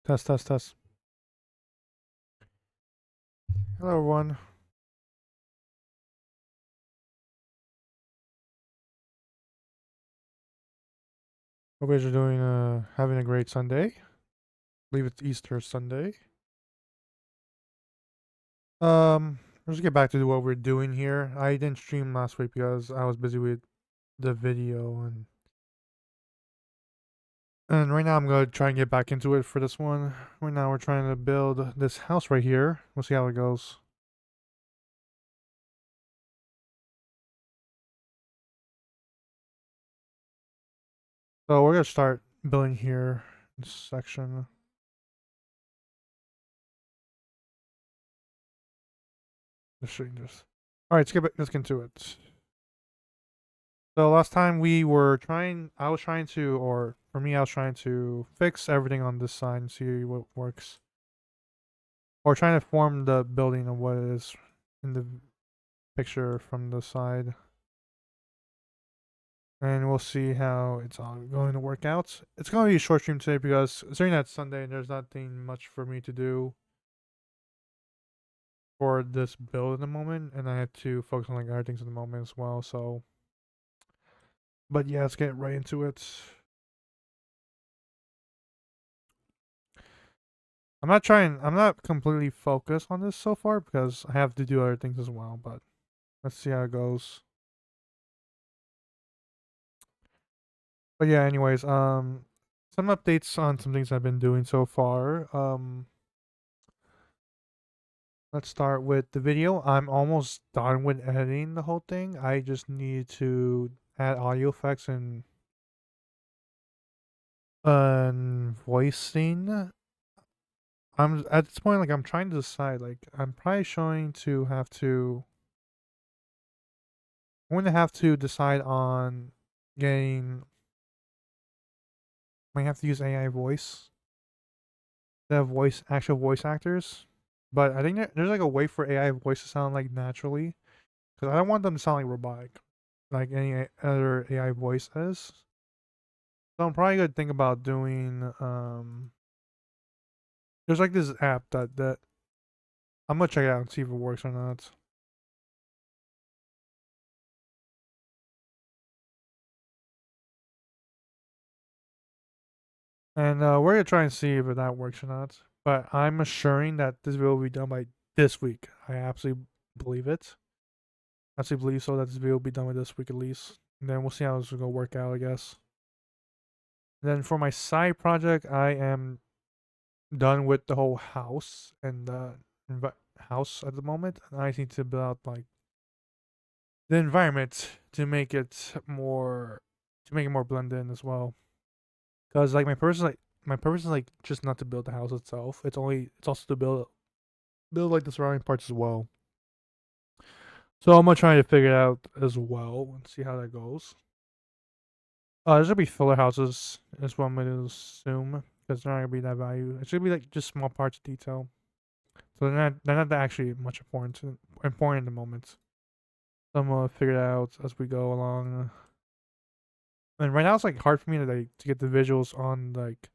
Test, test, test. Hello, everyone. Hope you guys are doing, having a great Sunday. I believe it's Easter Sunday. Let's get back to what we're doing here. I didn't stream last week because I was busy with the video, and right now I'm gonna try and get back into it for this one. Right now we're trying to build this house right here. We'll see how it goes. So we're gonna start building here, this section. Just showing this. All right, let's get into it. So last time I was trying to, or for me, I was trying to fix everything on this side and see what works. Or trying to form the building of what it is in the picture from the side. And we'll see how it's all going to work out. It's going to be a short stream today because during that Sunday, there's nothing much for me to do for this build at the moment. And I have to focus on like other things at the moment as well. So, but yeah, let's get right into it. I'm not completely focused on this so far because I have to do other things as well, but let's see how it goes. But yeah, anyways, some updates on some things I've been doing so far. Let's start with the video. I'm almost done with editing the whole thing. I just need to add audio effects and voicing. I'm at this point, like, I'm trying to decide, like, I'm probably showing to have to I'm going to have to decide on getting. Might have to use AI voice. The actual voice actors. But I think there's like a way for AI voice to sound like naturally, because I don't want them to sound like robotic, like any other AI voice is. So I'm probably gonna think about doing. There's like this app that I'm gonna check it out and see if it works or not. And we're gonna try and see if that works or not. But I'm assuring that this video will be done by this week. I absolutely believe it. I actually believe so that this video will be done with this week at least. And then we'll see how this is gonna work out, I guess. And then for my side project, I am done with the whole house and the house at the moment. And I just need to build out like the environment to make it more blend in as well. Because like my purpose is like just not to build the house itself. It's also to build like the surrounding parts as well. So I'm gonna try to figure it out as well and see how that goes. There's gonna be filler houses, is what I'm gonna assume, because they're not gonna be that value. It's gonna be like just small parts of detail, so they're not that actually much important in the moment. So I'm gonna figure it out as we go along. And right now it's like hard for me to get the visuals on like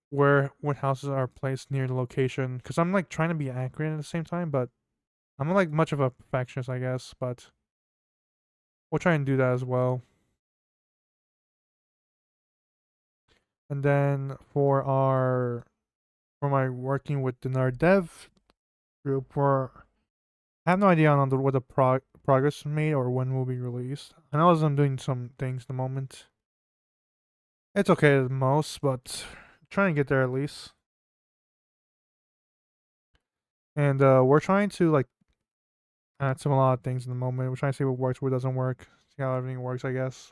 where what houses are placed near the location, because I'm like trying to be accurate at the same time, but I'm not like much of a perfectionist, I guess. But we'll try and do that as well. And then for my working with our dev group, for I have no idea on what the progress made or when will be released. I know as I'm doing some things at the moment. It's okay at most, but trying to get there at least. And we're trying to like add some a lot of things in the moment. We're trying to see what works, what doesn't work, see how everything works, I guess.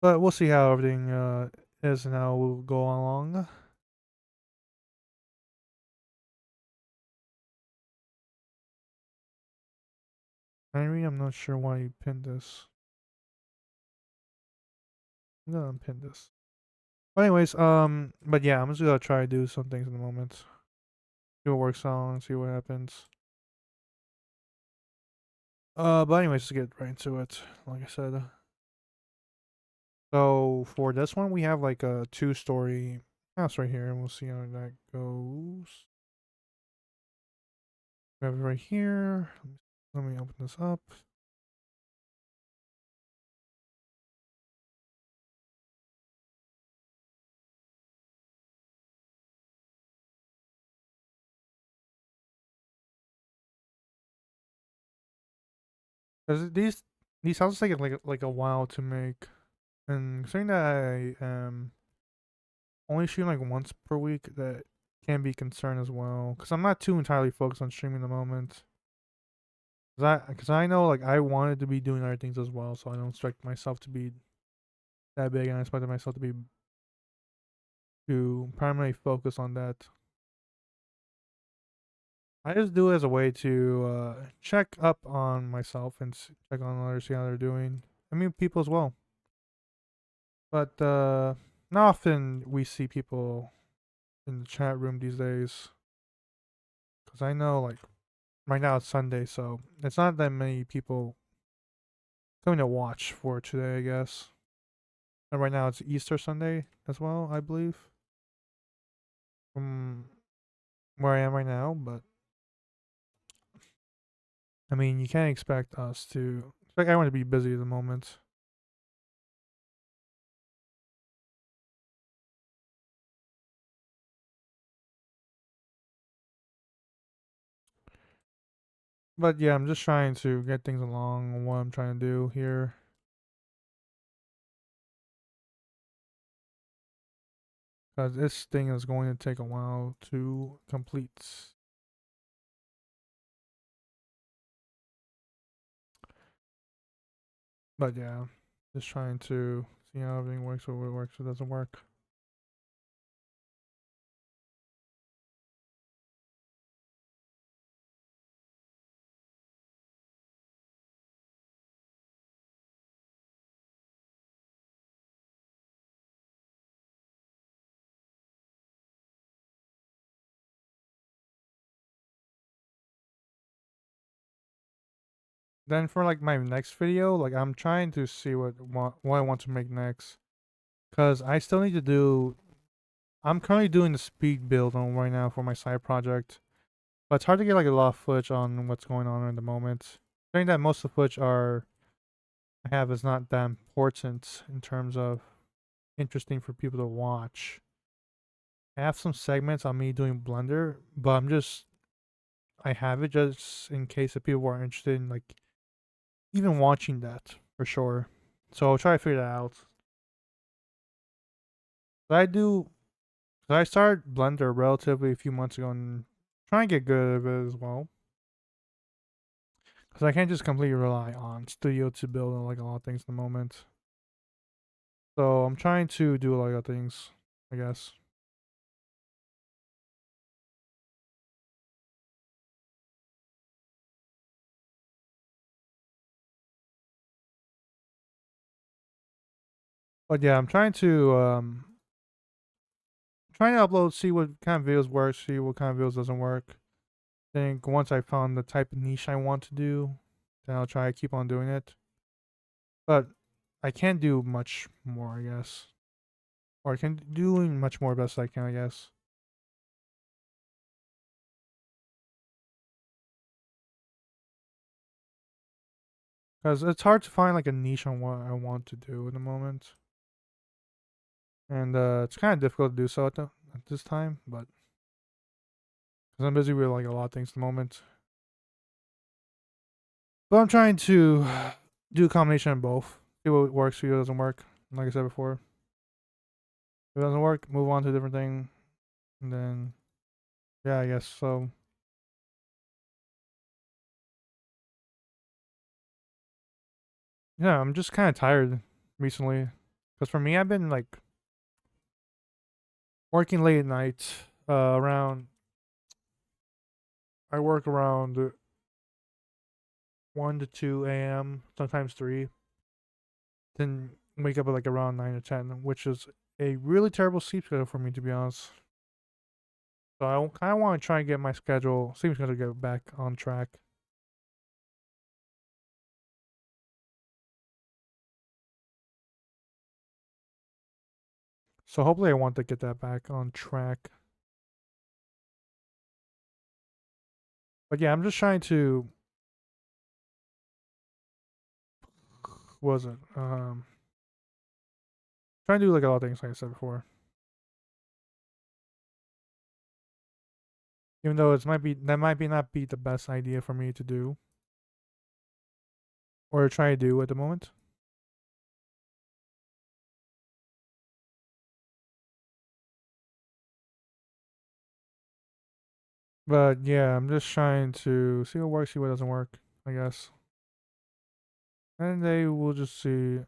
But we'll see how everything is and how we'll go along. Henry, I'm not sure why you pinned this. I'm gonna unpin this. But anyways, but yeah, I'm just gonna try to do some things in the moment. See what works out, see what happens. But anyways, to get right into it, like I said. So for this one, we have like a 2-story house right here, and we'll see how that goes. We have it right here. Let me open this up. Because these houses take like a while to make, and considering that I am only stream like once per week, that can be concern as well. Because I'm not too entirely focused on streaming at the moment. Cause I know like I wanted to be doing other things as well, so I don't expect myself to be that big, and I expected myself to primarily focus on that. I just do it as a way to check up on myself and check on others, see how they're doing. I mean, people as well. But not often we see people in the chat room these days. Because I know, like, right now it's Sunday, so it's not that many people coming to watch for today, I guess. And right now it's Easter Sunday as well, I believe. From where I am right now, but I mean, you can't expect us to expect everyone to be busy at the moment. But yeah, I'm just trying to get things along on what I'm trying to do here. Because this thing is going to take a while to complete. But yeah, just trying to see how everything works, or what works, or doesn't work. Then for like my next video, like I'm trying to see what I want to make next. Cause I still need to do. I'm currently doing the speed build on right now for my side project, but it's hard to get like a lot of footage on what's going on at the moment. I think that most of the footage I have is not that important in terms of interesting for people to watch. I have some segments on me doing Blender, but I have it just in case if people are interested in like even watching that for sure. So I'll try to figure that out. But I started Blender relatively a few months ago and trying to get good at it as well. Because I can't just completely rely on Studio to build like a lot of things at the moment. So I'm trying to do a lot of things, I guess. But yeah, I'm trying to upload, see what kind of videos work, see what kind of videos doesn't work. I think once I found the type of niche I want to do, then I'll try to keep on doing it. But I can't do much more, I guess. Or I can doing much more best I can, I guess. Because it's hard to find like a niche on what I want to do at the moment. And it's kind of difficult to do so at this time, but because I'm busy with like a lot of things at the moment. But I'm trying to do a combination of both. See what works, see what doesn't work. Like I said before, if it doesn't work, move on to a different thing. And then, yeah, I guess so. Yeah, I'm just kind of tired recently. Because for me, I've been like working late at night. Around, I work around 1 to 2 a.m., sometimes 3. Then wake up at like around 9 or 10, which is a really terrible sleep schedule for me, to be honest. So I kind of want to try and get my sleep schedule, get back on track. So hopefully I want to get that back on track. But yeah, I'm just trying to, what was it? Trying to do like a lot of things like I said before. Even though it might be that might be not be the best idea for me to do or try to do at the moment. But yeah, I'm just trying to see what works, see what doesn't work, I guess. And they will just see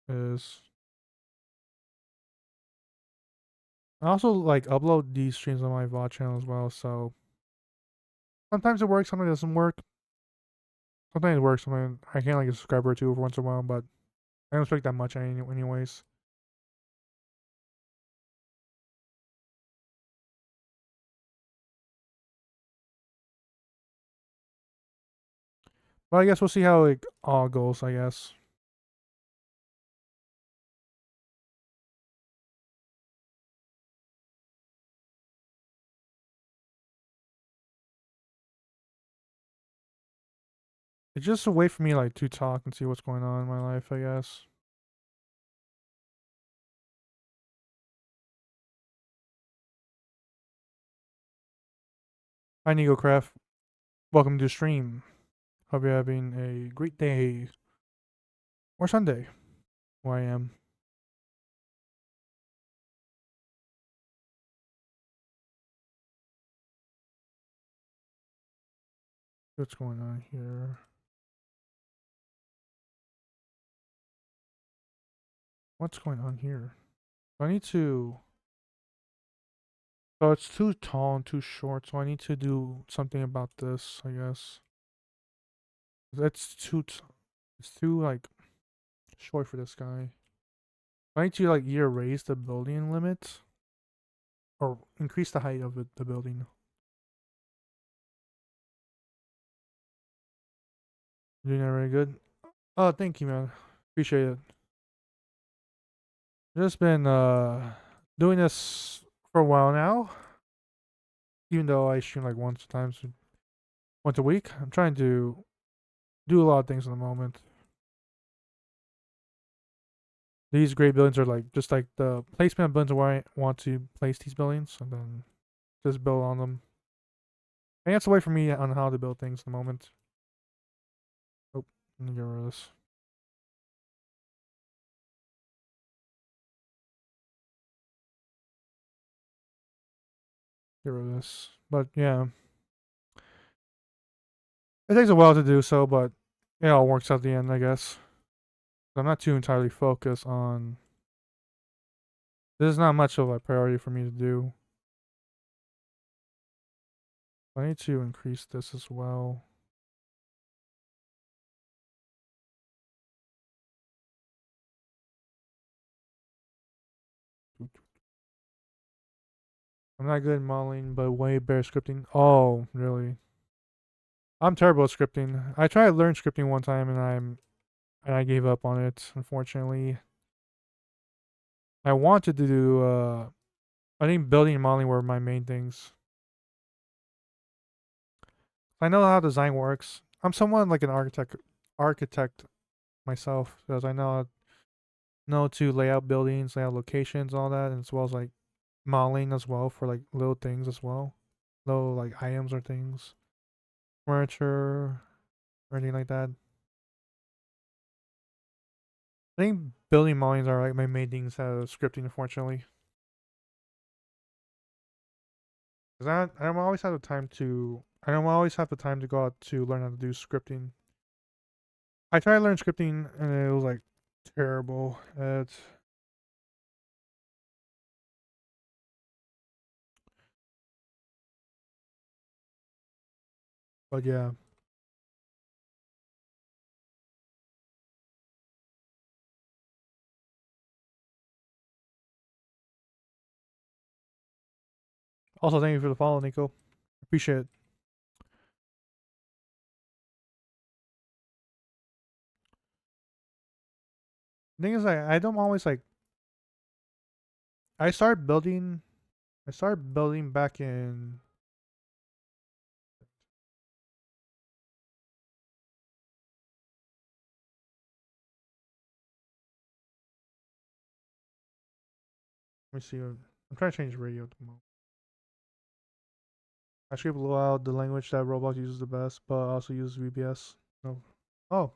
is I also like upload these streams on my VOD channel as well, so sometimes it works, sometimes it doesn't work. Sometimes it works, sometimes I can't like a subscriber or two every once in a while, but I don't expect that much anyways. But I guess we'll see how it all goes, I guess. It's just a way for me like to talk and see what's going on in my life, I guess. Hi Nico Craft. Welcome to the stream. Hope you're having a great day. Or Sunday. Where I am. What's going on here? What's going on here? I need to. Oh, it's too tall and too short, so I need to do something about this, I guess. That's it's too like short for this guy. I need to like either raise the building limit or increase the height of the building. You're doing that very good. Oh, thank you, man. Appreciate it. Just been doing this for a while now. Even though I stream like once a week, I'm trying to do a lot of things at the moment. These great buildings are like just like the placement of buildings where I want to place these buildings, and then just build on them. I think that's the way for me on how to build things at the moment. Oh, let me get rid of this. Get rid of this. But yeah, it takes a while to do so, but it all works out at the end, I guess. I'm not too entirely focused on. This is not much of a priority for me to do. I need to increase this as well. I'm not good at modeling, but way better scripting. Oh, really? I'm terrible at scripting. I tried to learn scripting one time and I gave up on it, unfortunately. I wanted to do I think building and modeling were my main things. I know how design works. I'm somewhat like an architect myself, because I know to lay out buildings, lay out locations, all that, and as well as like modeling as well for like little things as well. Little like items or things. Furniture or anything like that. I think building modelings are like my main things out of scripting, unfortunately. Because I don't always have the time to. I don't always have the time to go out to learn how to do scripting. I tried to learn scripting and it was like terrible. But yeah. Also, thank you for the follow, Nico. Appreciate it. The thing is, I don't always like. I started building. I started building back in. Let me see. I'm trying to change radio at the moment. I should blow out the language that Roblox uses the best, but I also use VBS. No. Oh,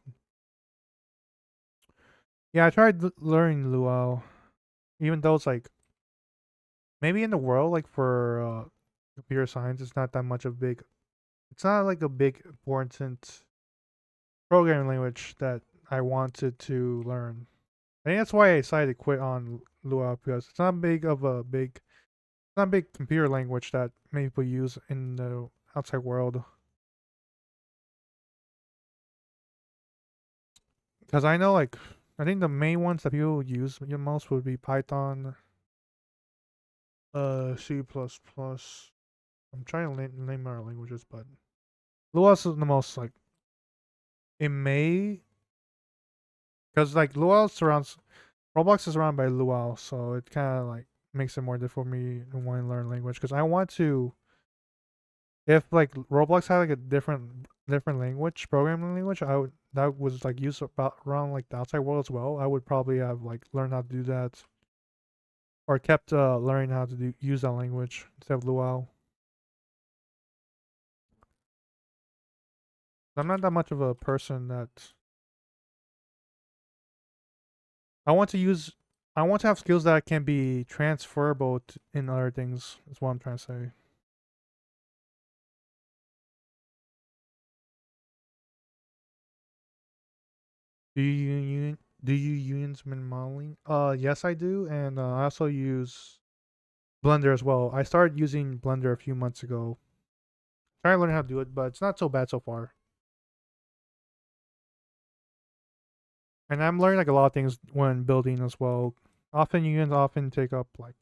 yeah. I tried learning Luau, even though it's like maybe in the world, like for computer science, it's not that much of big. It's not like a big important programming language that I wanted to learn. I think that's why I decided to quit on Lua because it's not big of a big, it's not a big computer language that many people use in the outside world. Because I know, like, I think the main ones that people use the most would be Python, C++. I'm trying to name our languages, but Lua is the most like it may because like Lua surrounds Roblox is surrounded by Lua, so it kind of like makes it more difficult for me to want to learn language because I want to if like Roblox had like a different language, programming language, I would that was like used about around like the outside world as well. I would probably have like learned how to do that or kept learning how to use that language instead of Luau. I'm not that much of a person that I want to use. I want to have skills that can be transferable in other things. Is what I'm trying to say. Do you use min modeling? Yes, I do, and I also use Blender as well. I started using Blender a few months ago. Trying to learn how to do it, but it's not so bad so far. And I'm learning like a lot of things when building as well. Often unions often take up like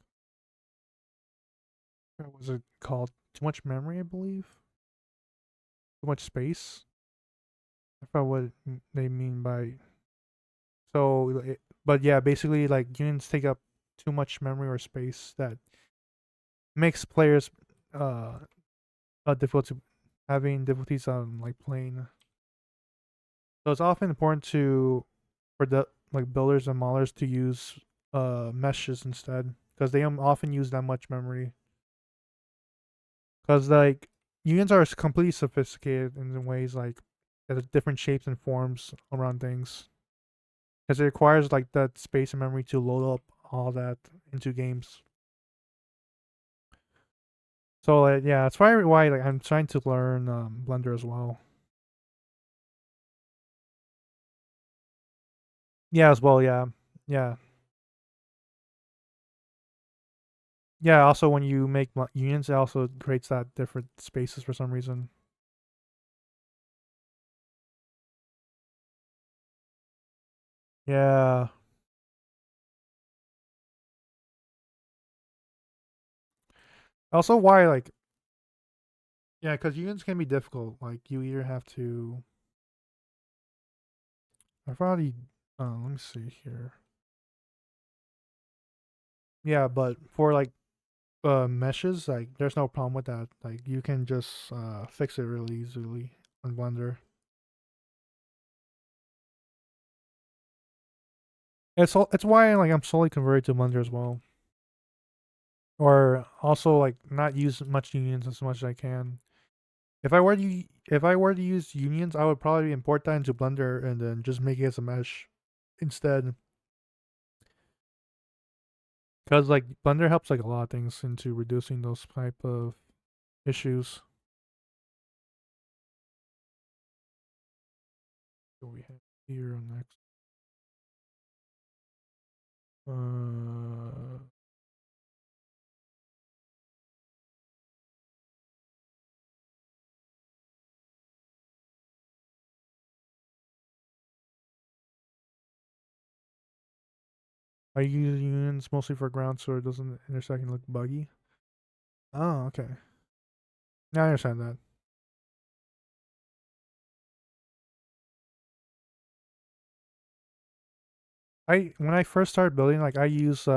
what was it called? Too much memory, I believe. Too much space. I forgot what they mean by so. But yeah, basically like unions take up too much memory or space that makes players uh, difficult to having difficulties on like playing. So it's often important to for the like builders and modelers to use meshes instead because they often use that much memory. Because like unions are completely sophisticated in ways like there's different shapes and forms around things. Because it requires like that space and memory to load up all that into games. So yeah, that's why like I'm trying to learn Blender as well. Yeah, as well. Yeah, yeah, yeah. Also, when you make unions, it also creates that different spaces for some reason. Yeah. Also, why like yeah, because unions can be difficult. Like you either have to. I've already. Let me see here. Yeah, but for like meshes, like there's no problem with that. Like you can just fix it really easily on Blender. It's why like I'm slowly converted to Blender as well. Or also like not use much unions as much as I can. If I were to use unions, I would probably import that into Blender and then just make it as a mesh instead. Because like Blender helps like a lot of things into reducing those type of issues. What we have here next. Uh, I use unions mostly for ground so it doesn't intersect and look buggy. Oh, okay. Now I understand that. I when I first started building, like I use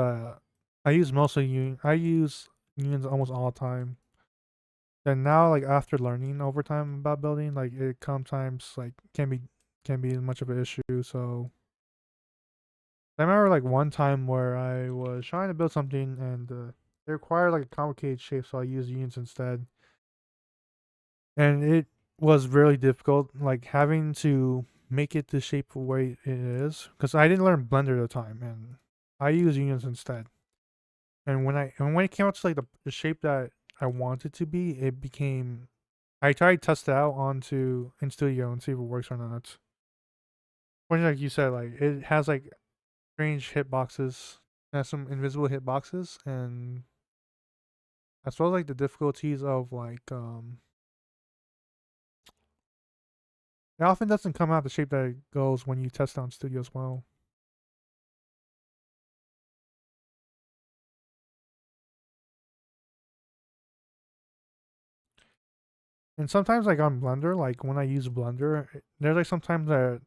I use unions almost all the time. And now, like after learning over time about building, like it sometimes like can be much of an issue. So I remember like one time where I was trying to build something and it required like a complicated shape, so I used unions instead, and it was really difficult, like having to make it the shape the way it is, because I didn't learn Blender at the time, and I used unions instead. And when it came out to like the shape that I wanted to be, it became. I tried to test it out onto in Studio and see if it works or not. When like you said, like it has like strange hitboxes, it has some invisible hitboxes, and as well as like the difficulties of like it often doesn't come out the shape that it goes when you test it on Studio as well. And sometimes like on Blender, like when I use Blender, there's like sometimes that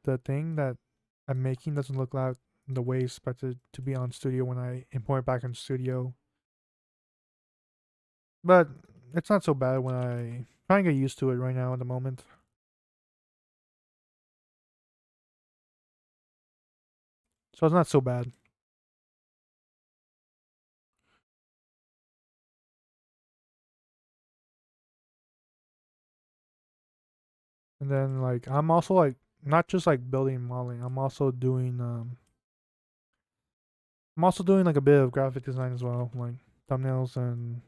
the thing that I'm making doesn't look like the way it's expected to be on Studio when I import it back in Studio. But it's not so bad when I try and get used to it right now at the moment. So it's not so bad. And then like I'm also like not just like building and modeling. I'm also doing like a bit of graphic design as well, like thumbnails and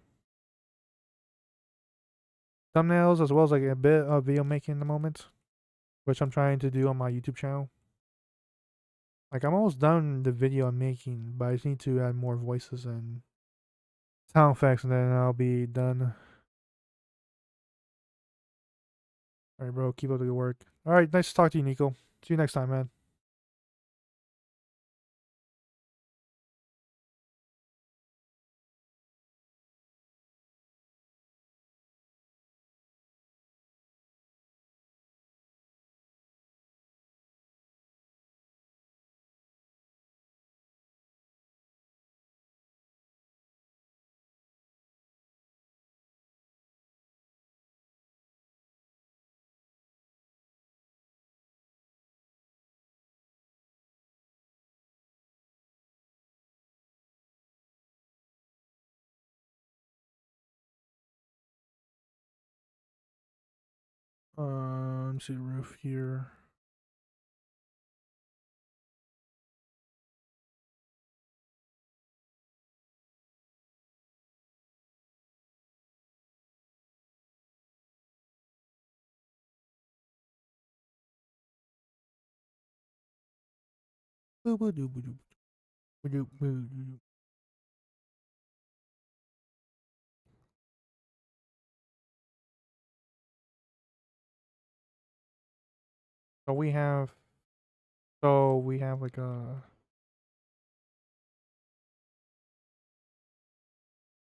thumbnails as well as like a bit of video making in the moment, which I'm trying to do on my YouTube channel. Like I'm almost done the video I'm making, but I just need to add more voices and sound effects, and then I'll be done. All right, bro. Keep up the good work. All right, nice to talk to you, Nico. See you next time, man. See the roof here. Boo boo doo boo doo boo doo boo doo. So we have like a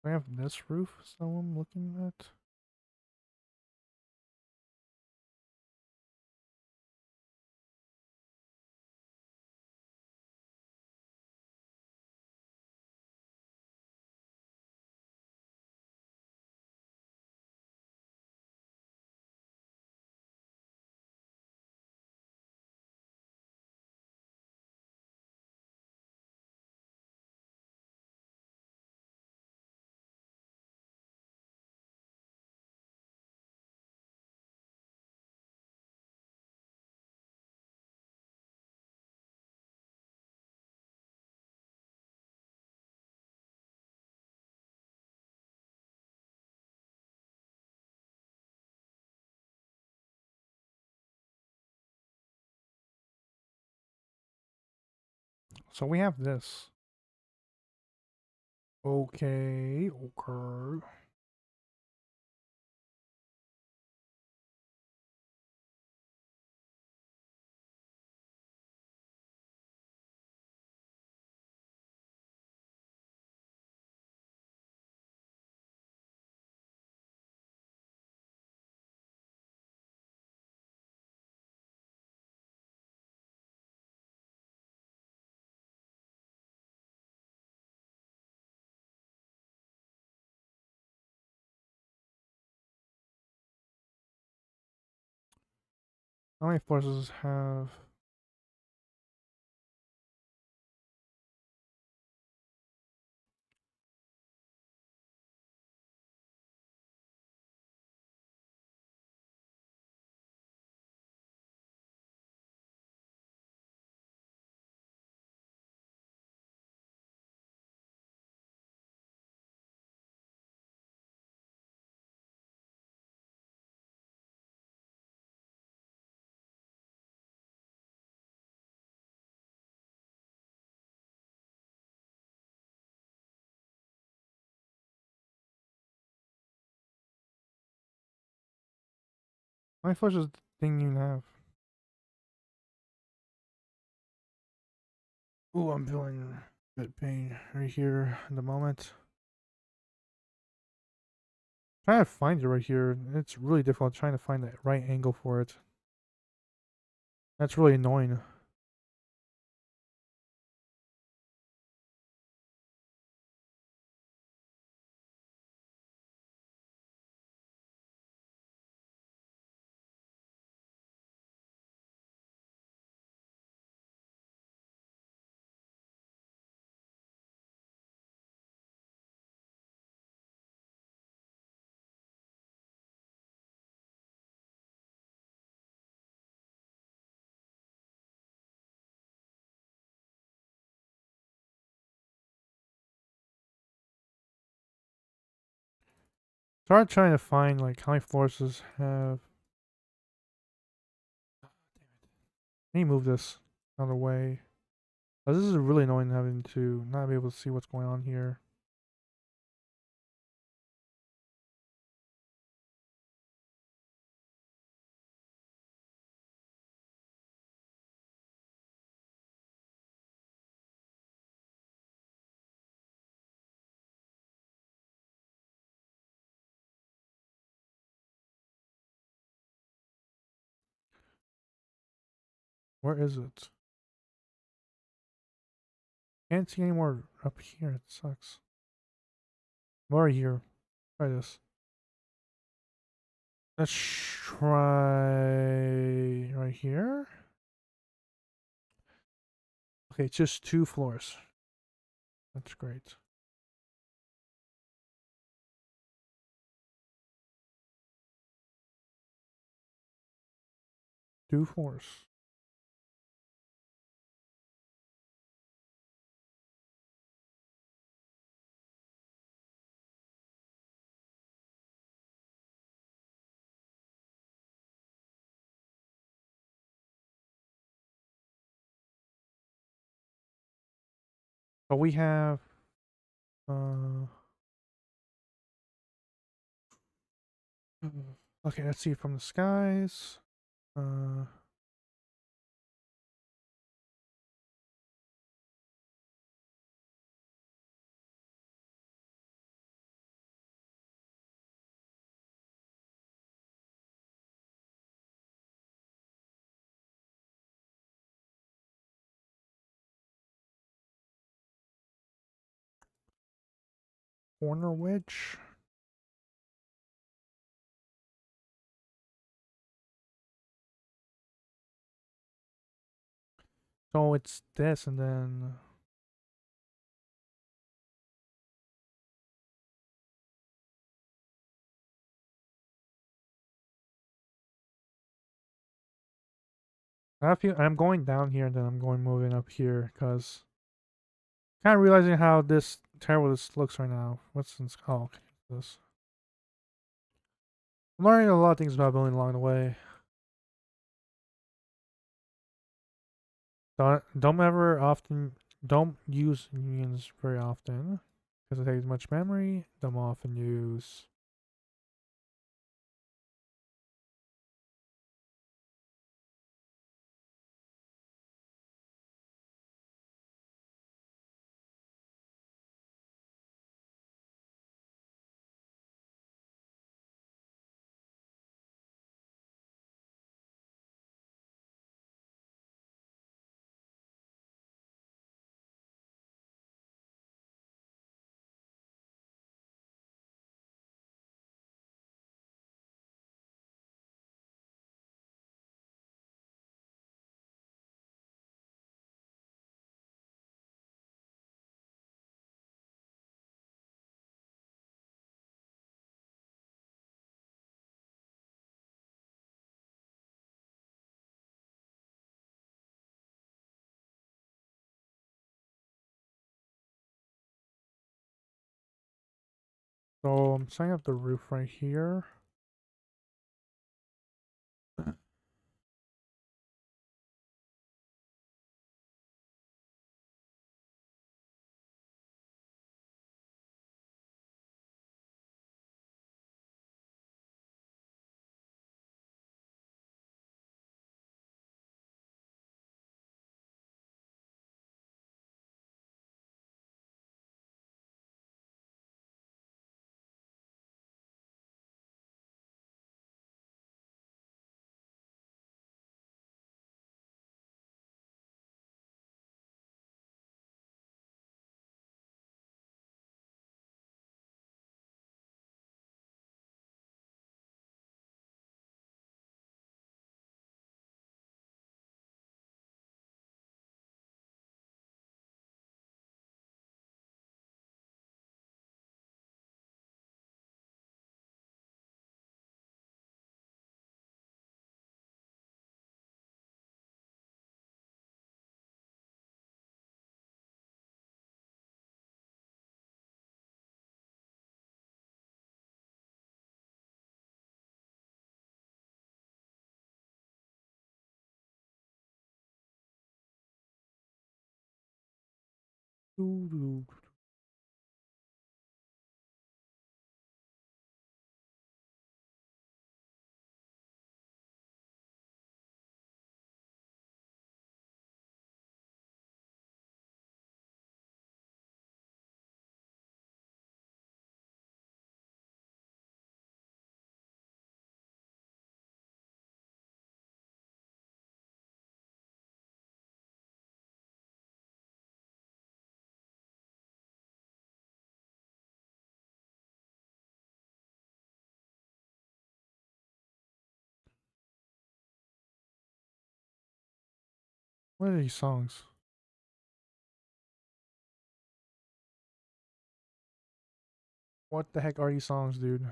we have this roof. So I'm looking at. So we have this. Okay, okay. How many floors does this have? How many floors does the thing even have? Ooh, I'm feeling a bit pain right here in the moment. Trying to find it right here. It's really difficult trying to find the right angle for it. That's really annoying. Start trying to find like how many floors does have. Let me move this out of the way. Oh, this is really annoying having to not be able to see what's going on here. Where is it? Can't see any more up here. It sucks. More here. Try this. Let's try right here. Okay, it's just 2 floors. That's great. Two floors. But we have uh okay, let's see from the skies. Uh corner wedge. So it's this and then I'm going down here and then I'm going moving up here because kind of realizing how terrible this looks right now. What's in oh okay, this. I'm learning a lot of things about building along the way. Don't use unions very often because it takes much memory. Don't often use So I'm setting up the roof right here. Doo-doo. What are these songs? What the heck are these songs, dude?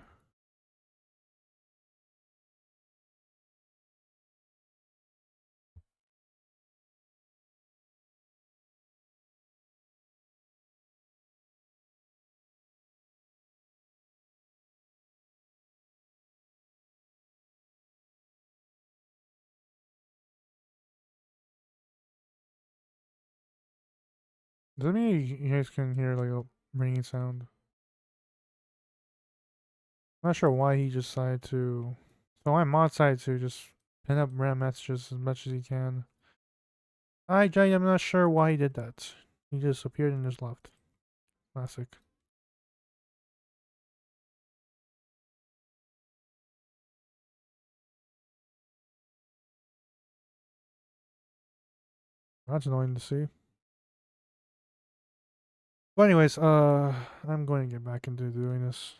Does that mean you guys can hear like a ringing sound? I'm not sure why he just decided to. So my mod decided to just pin up random messages as much as he can. I'm not sure why he did that. He just appeared and just left. Classic. That's annoying to see. But anyways, I'm going to get back into doing this.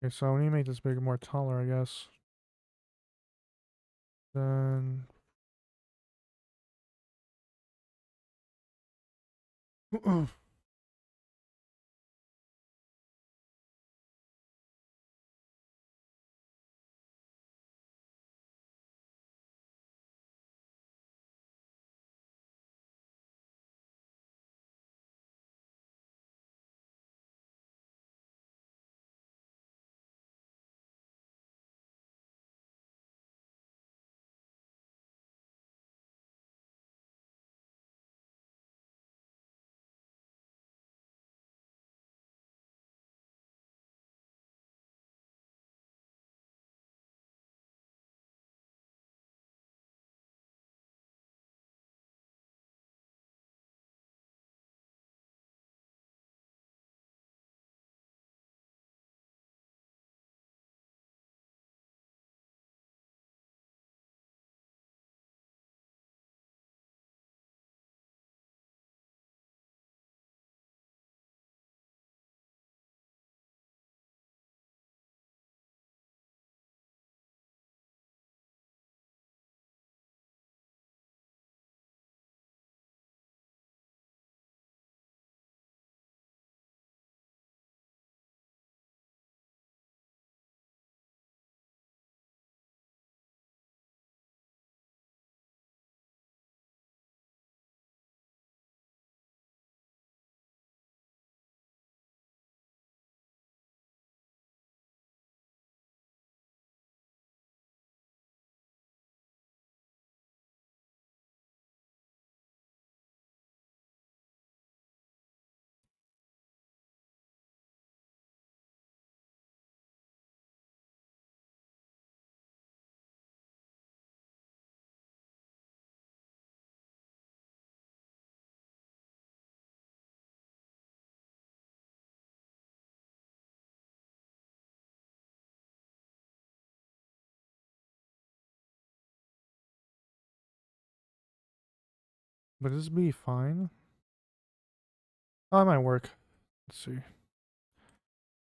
Okay, so we need to make this bigger, more taller, I guess. Then Would this be fine? Oh, it might work. Let's see.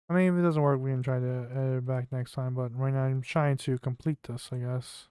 I mean, if it doesn't work, we can try to edit it back next time. But right now, I'm trying to complete this, I guess.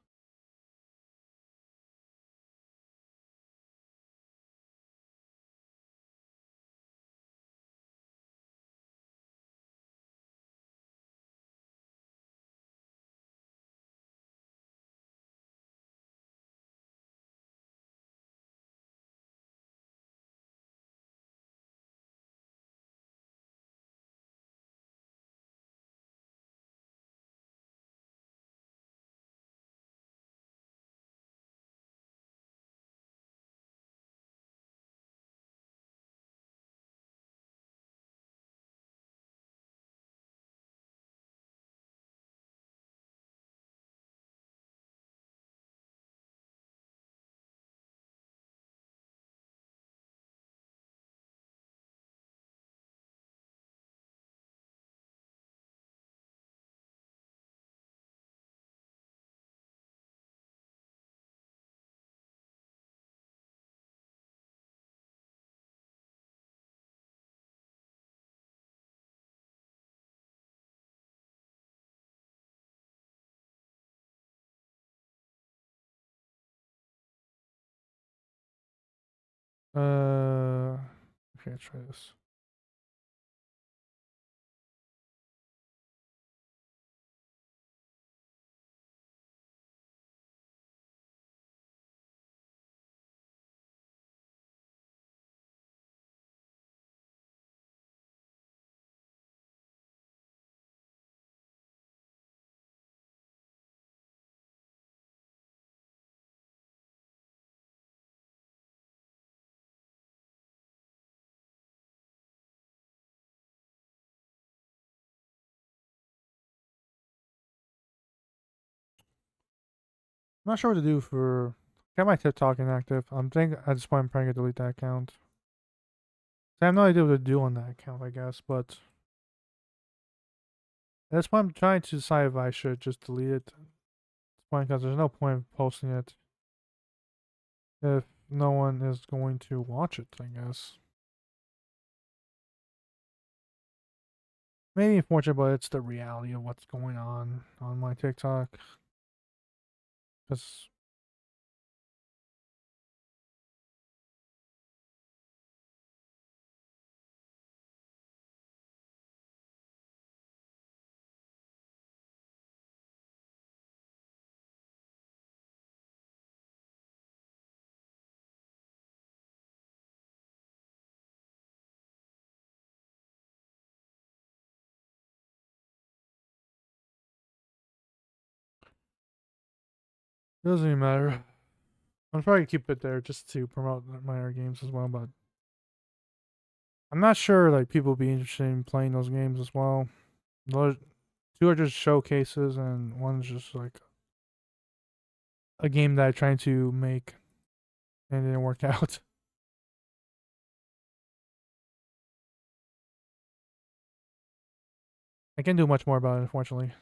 Okay, try this. I'm not sure what to do for. Got my TikTok inactive. I'm thinking at this point I'm probably gonna delete that account. I have no idea what to do on that account, I guess, but at this point I'm trying to decide if I should just delete it at this point because there's no point in posting it if no one is going to watch it, I guess. Maybe unfortunate, but it's the reality of what's going on my TikTok. Because it doesn't even matter. I'll probably keep it there just to promote my other games as well, but I'm not sure like people be interested in playing those games as well. Those two are just showcases, and one's just like a game that I tried to make and it didn't work out. I can't do much more about it, unfortunately.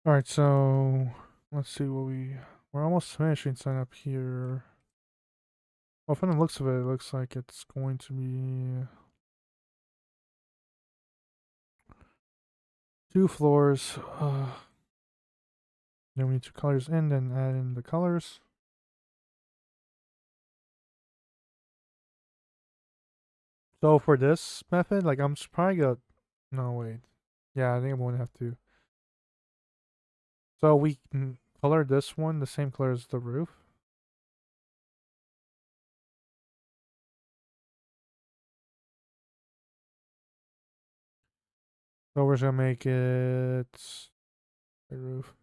All right, so let's see what we're almost finishing setting up here. Well, from the looks of it, it looks like it's going to be 2 floors. Then we need 2 colors in, then add in the colors. So for this method, like I'm probably gonna. No, wait. Yeah, I think I'm gonna have to. So we can color this one the same color as the roof. So we're just gonna make it the roof.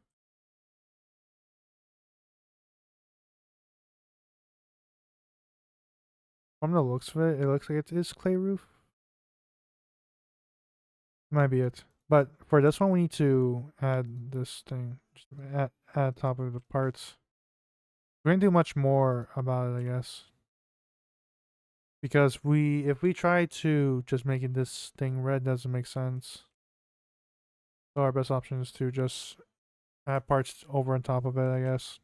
From the looks of it, it looks like it is clay roof. Might be it. But for this one, we need to add this thing. Just add top of the parts. We didn't do much more about it, I guess. Because if we try to just making this thing red, doesn't make sense. So our best option is to just add parts over on top of it, I guess.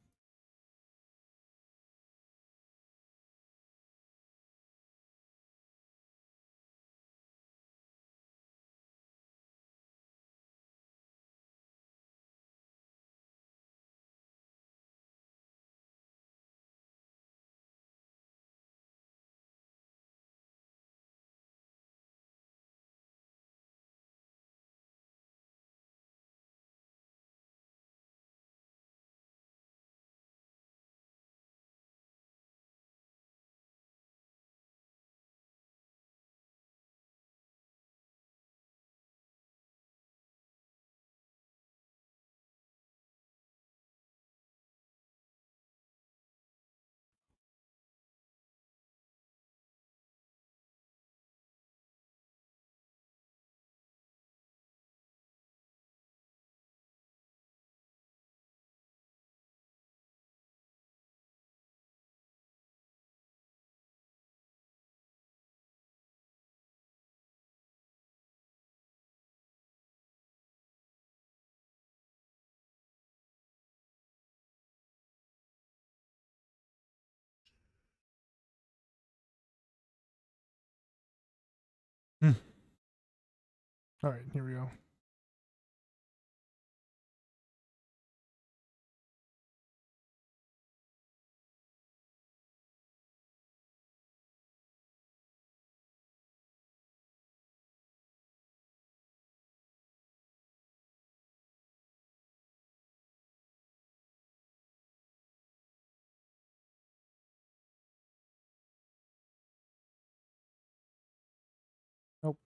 Hmm. All right, here we go. Nope.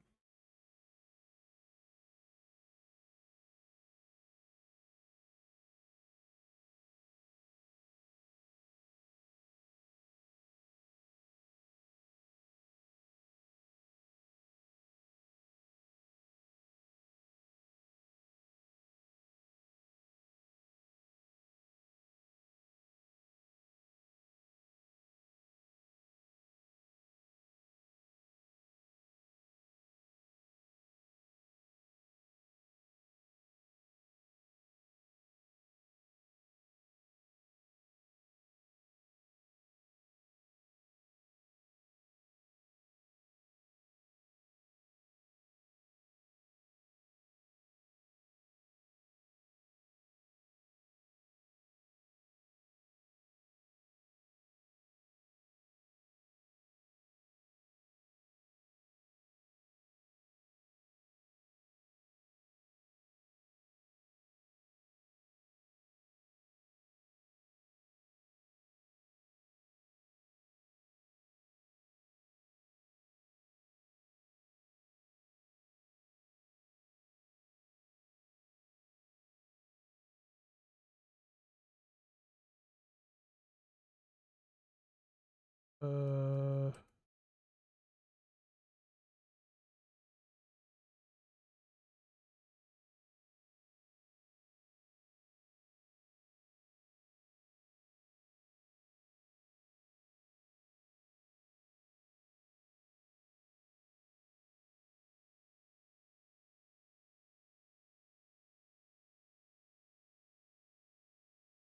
Uh,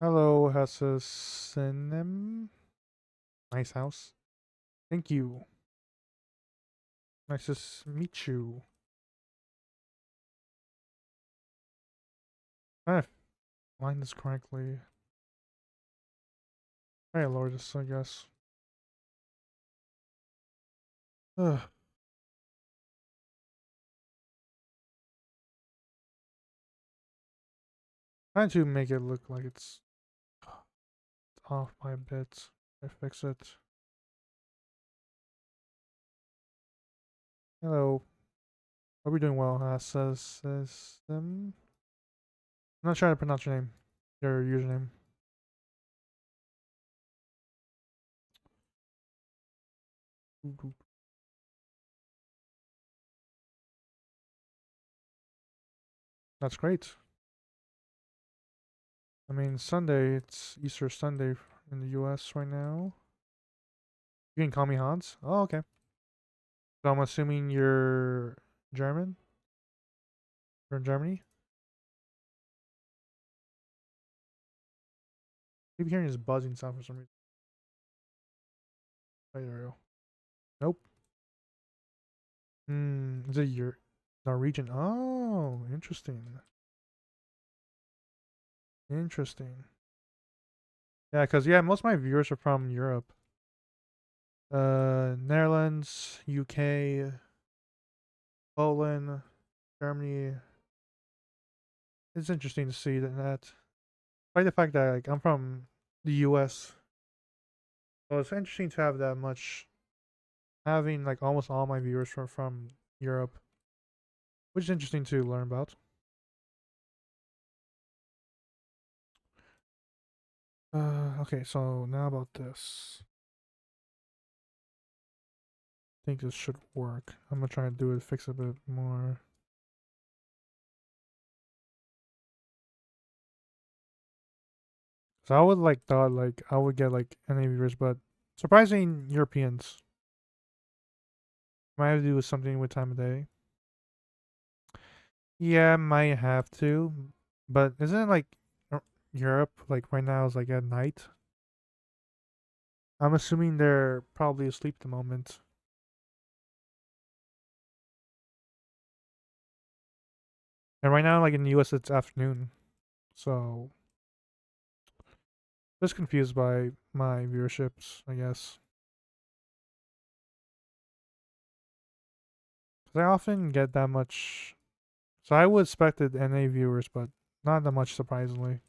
Hello, Hassasinem. Nice house. Thank you. Nice to meet you. I find this correctly. I lower this, I guess. Ugh. Trying to make it look like it's off by a bit. I fix it. Hello. Hope you're doing well, Hassasinem. I'm not trying to pronounce your name. Your username. That's great. I mean, Sunday, it's Easter Sunday in the US right now. You can call me Hans. Oh, okay. So I'm assuming you're German? You're in Germany? Keep hearing this buzzing sound for some reason. Oh, there we go. Nope. Is it your Norwegian? Oh, interesting. Interesting. Yeah, because, yeah, most of my viewers are from Europe. Netherlands, UK, Poland, Germany. It's interesting to see that. Despite the fact that like I'm from the US, so it's interesting to have that much having like almost all my viewers from Europe, which is interesting to learn about. Okay, so now about this. I think this should work. I'm gonna try and do it, fix it a bit more. So I would like thought like I would get like NA viewers, but surprising Europeans. Might have to do with something with time of day. Yeah, might have to, but isn't it like Europe like right now is like at night? I'm assuming they're probably asleep at the moment. And right now, like in the US, it's afternoon. So just confused by my viewerships, I guess. Because I often get that much. So I would expected NA viewers, but not that much, surprisingly.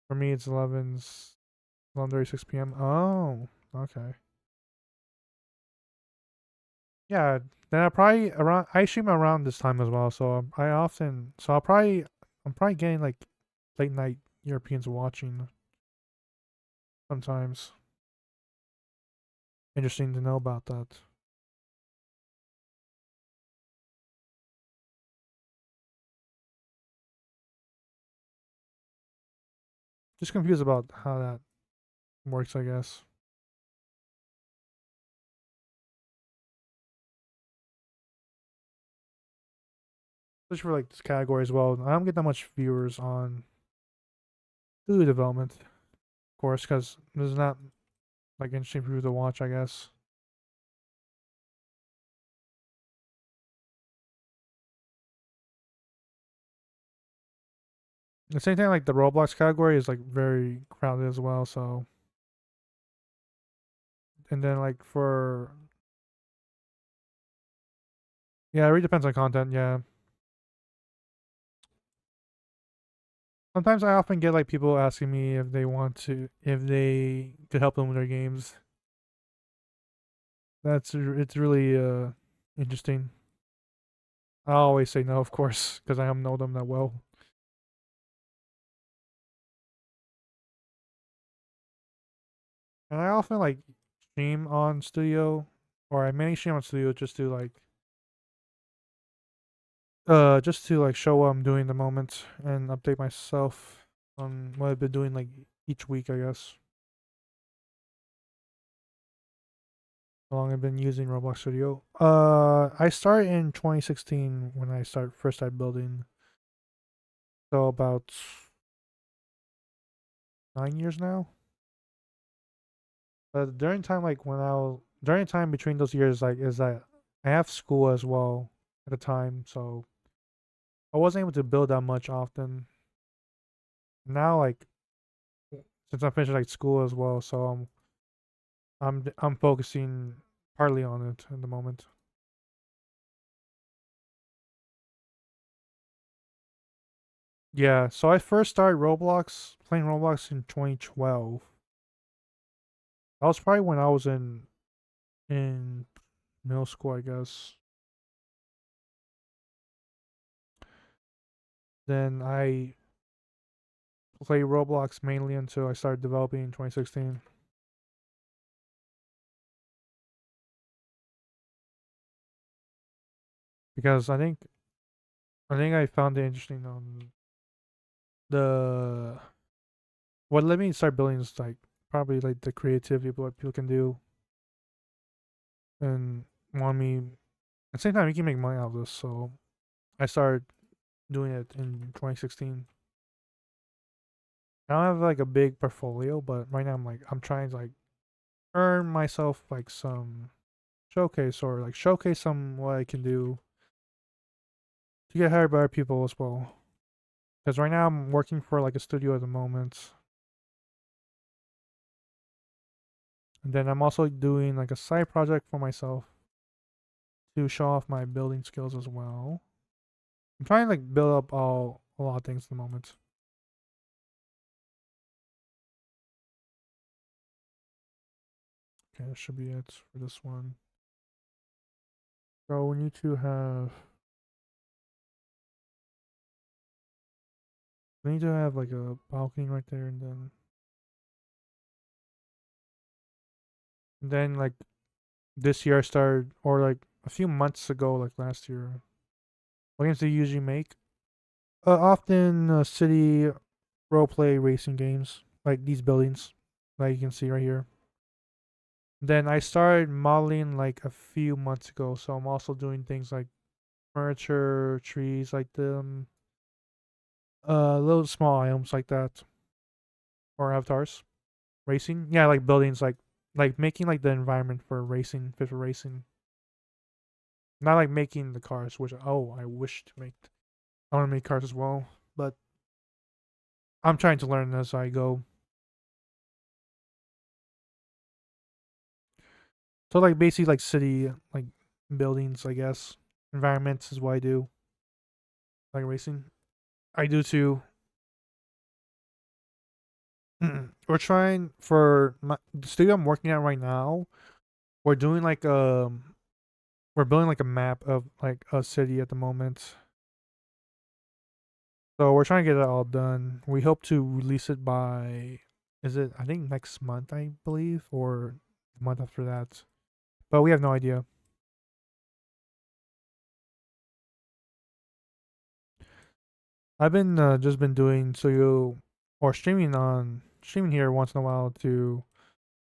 For me, it's 11:36 p.m. Oh, okay. Yeah, then I probably around. I stream around this time as well, so I often. So I'm probably getting like late night Europeans watching sometimes. Interesting to know about that. Just confused about how that works, I guess. Especially for like this category as well. I don't get that much viewers on food development, of course, because there's not like interesting for people to watch, I guess. The same thing like the Roblox category is like very crowded as well, so and then like for yeah, it really depends on content, yeah. Sometimes I often get like people asking me if they could help them with their games. It's really interesting. I always say no, of course, because I don't know them that well. And I often like stream on Studio, or I mainly stream on Studio just to like show what I'm doing in the moment and update myself on what I've been doing like each week, I guess. How long I've been using Roblox Studio? I started in 2016 when I first started building. So about 9 years now. But during time like when I was during time between those years, like is that I have school as well at the time, so I wasn't able to build that much often. Now like since I'm finishing like school as well, so I'm focusing partly on it at the moment. Yeah, so I first started playing Roblox in 2012. That was probably when I was in middle school, I guess. Then I played Roblox mainly until I started developing in 2016 because I think I found it interesting on the what let me start building is like probably like the creativity of what people can do and want me at the same time you can make money out of this, so I started doing it in 2016. I don't have like a big portfolio, but right now I'm trying to like earn myself like some showcase or like showcase some what I can do to get hired by people as well. Because right now I'm working for like a studio at the moment, and then I'm also doing like a side project for myself to show off my building skills as well. I'm trying to like build up a lot of things at the moment. Okay, that should be it for this one. So we need to have like a balcony right there, and then like this year I started, or like a few months ago, like last year. What games do you usually make? Often city role play racing games, like these buildings, like you can see right here. Then I started modeling like a few months ago, so I'm also doing things like furniture, trees, like them, little small items like that, or avatars. Racing, yeah, like buildings, like making like the environment for racing, fit for racing. Not like making the cars, which I wish to make. I want to make cars as well, but I'm trying to learn as I go. So like basically like city like buildings, I guess. Environments is what I do. Like racing. I do too. We're trying for the studio I'm working at right now. We're doing like we're building like a map of like a city at the moment. So we're trying to get it all done. We hope to release it by is it I think next month I believe or the month after that. But we have no idea. I've been just been doing so you or streaming here once in a while to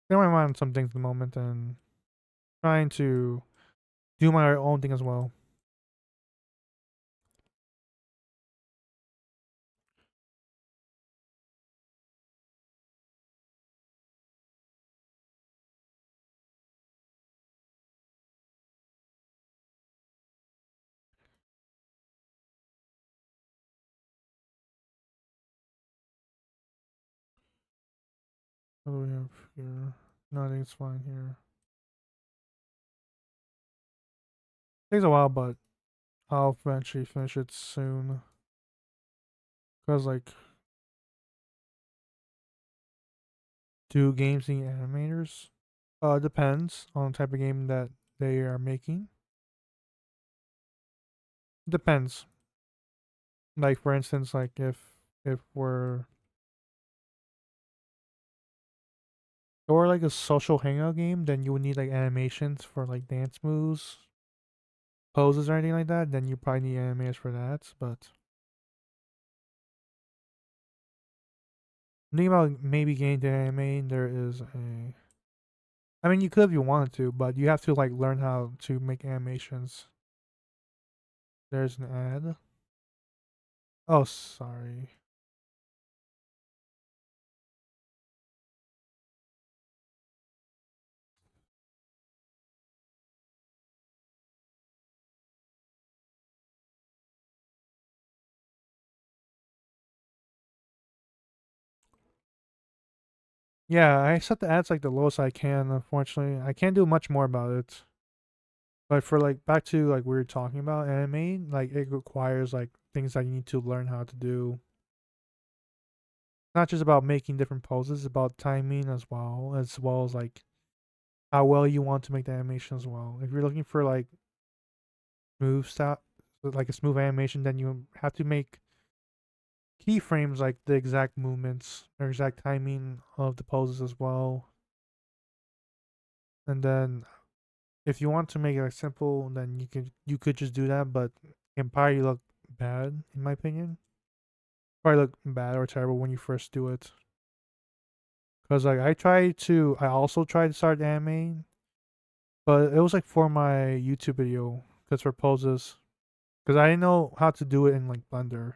clear my mind on some things at the moment and trying to do my own thing as well. What do we have here? No, I think it's fine here. Takes a while, but I'll eventually finish it soon. Cause like, do games need animators? Depends on the type of game that they are making. Depends. Like for instance, like if or like a social hangout game, then you would need like animations for like dance moves, poses, or anything like that. Then you probably need animators for that. But thinking about maybe getting to anime, there is a I mean, you could if you wanted to, but you have to like learn how to make animations. There's an ad. Oh, sorry. Yeah, I set the ads like the lowest I can. Unfortunately, I can't do much more about it. But for like back to like we were talking about anime, like it requires like things that you need to learn how to do. Not just about making different poses, it's about timing as well as like how well you want to make the animation as well. If you're looking for like smooth stop, like a smooth animation, then you have to make keyframes like the exact movements or exact timing of the poses as well. And then if you want to make it like simple, then you could just do that, but it can probably look bad in my opinion. Probably look bad or terrible when you first do it. Cause like I also tried to start anime, but it was like for my YouTube video, cause for poses, cause I didn't know how to do it in like Blender,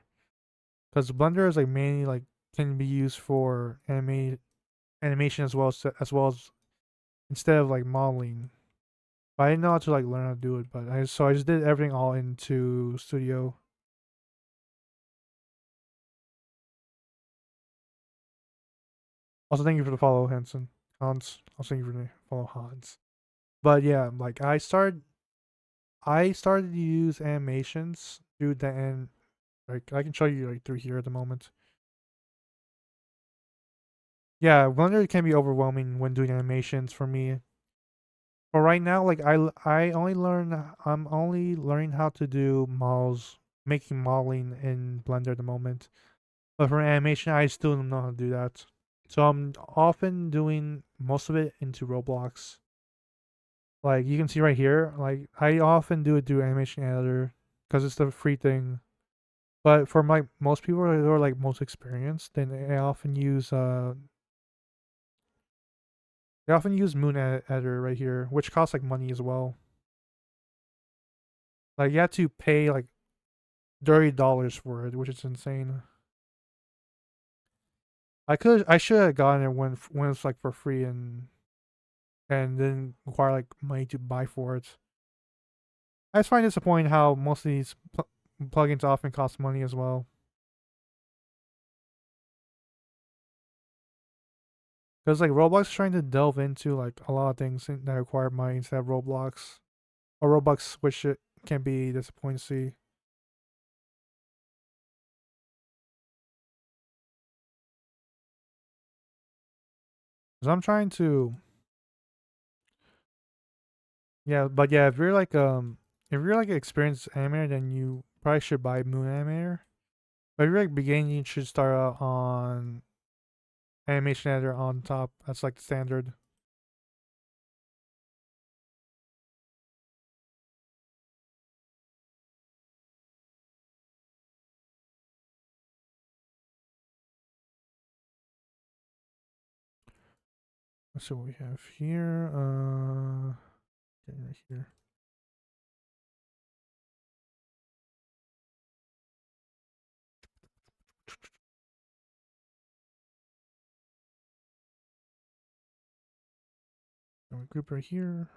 cause Blender is like mainly like can be used for animation as well as instead of like modeling. But I didn't know how to like learn how to do it, but I just did everything all into Studio. Also, thank you for the follow, Hanson. Hans. Also, thank you for the follow, Hans. But yeah, like I started to use animations through the end. Like I can show you like through here at the moment. Yeah, Blender can be overwhelming when doing animations for me. But right now, like I'm only learning how to do models, making modeling in Blender at the moment. But for animation, I still don't know how to do that. So I'm often doing most of it into Roblox. Like you can see right here, like I often do it through animation editor because it's the free thing. But for my most people who are like most experienced, then they often use editor right here, which costs like money as well. Like you have to pay like $30 for it, which is insane. I should have gotten it when it's like for free and didn't require like money to buy for it. I just find it disappointing how most of these plugins often cost money as well. Because like Roblox is trying to delve into like a lot of things that require money instead of Roblox. Or Roblox, which it can be disappointing to see. Because I'm trying to, yeah, but yeah, if you're like an experienced animator, then you probably should buy Moon Animator. But if you're like beginning, you should start out on Animation Editor on top. That's like the standard. Let's see what we have here. Okay, right here. And we group right here.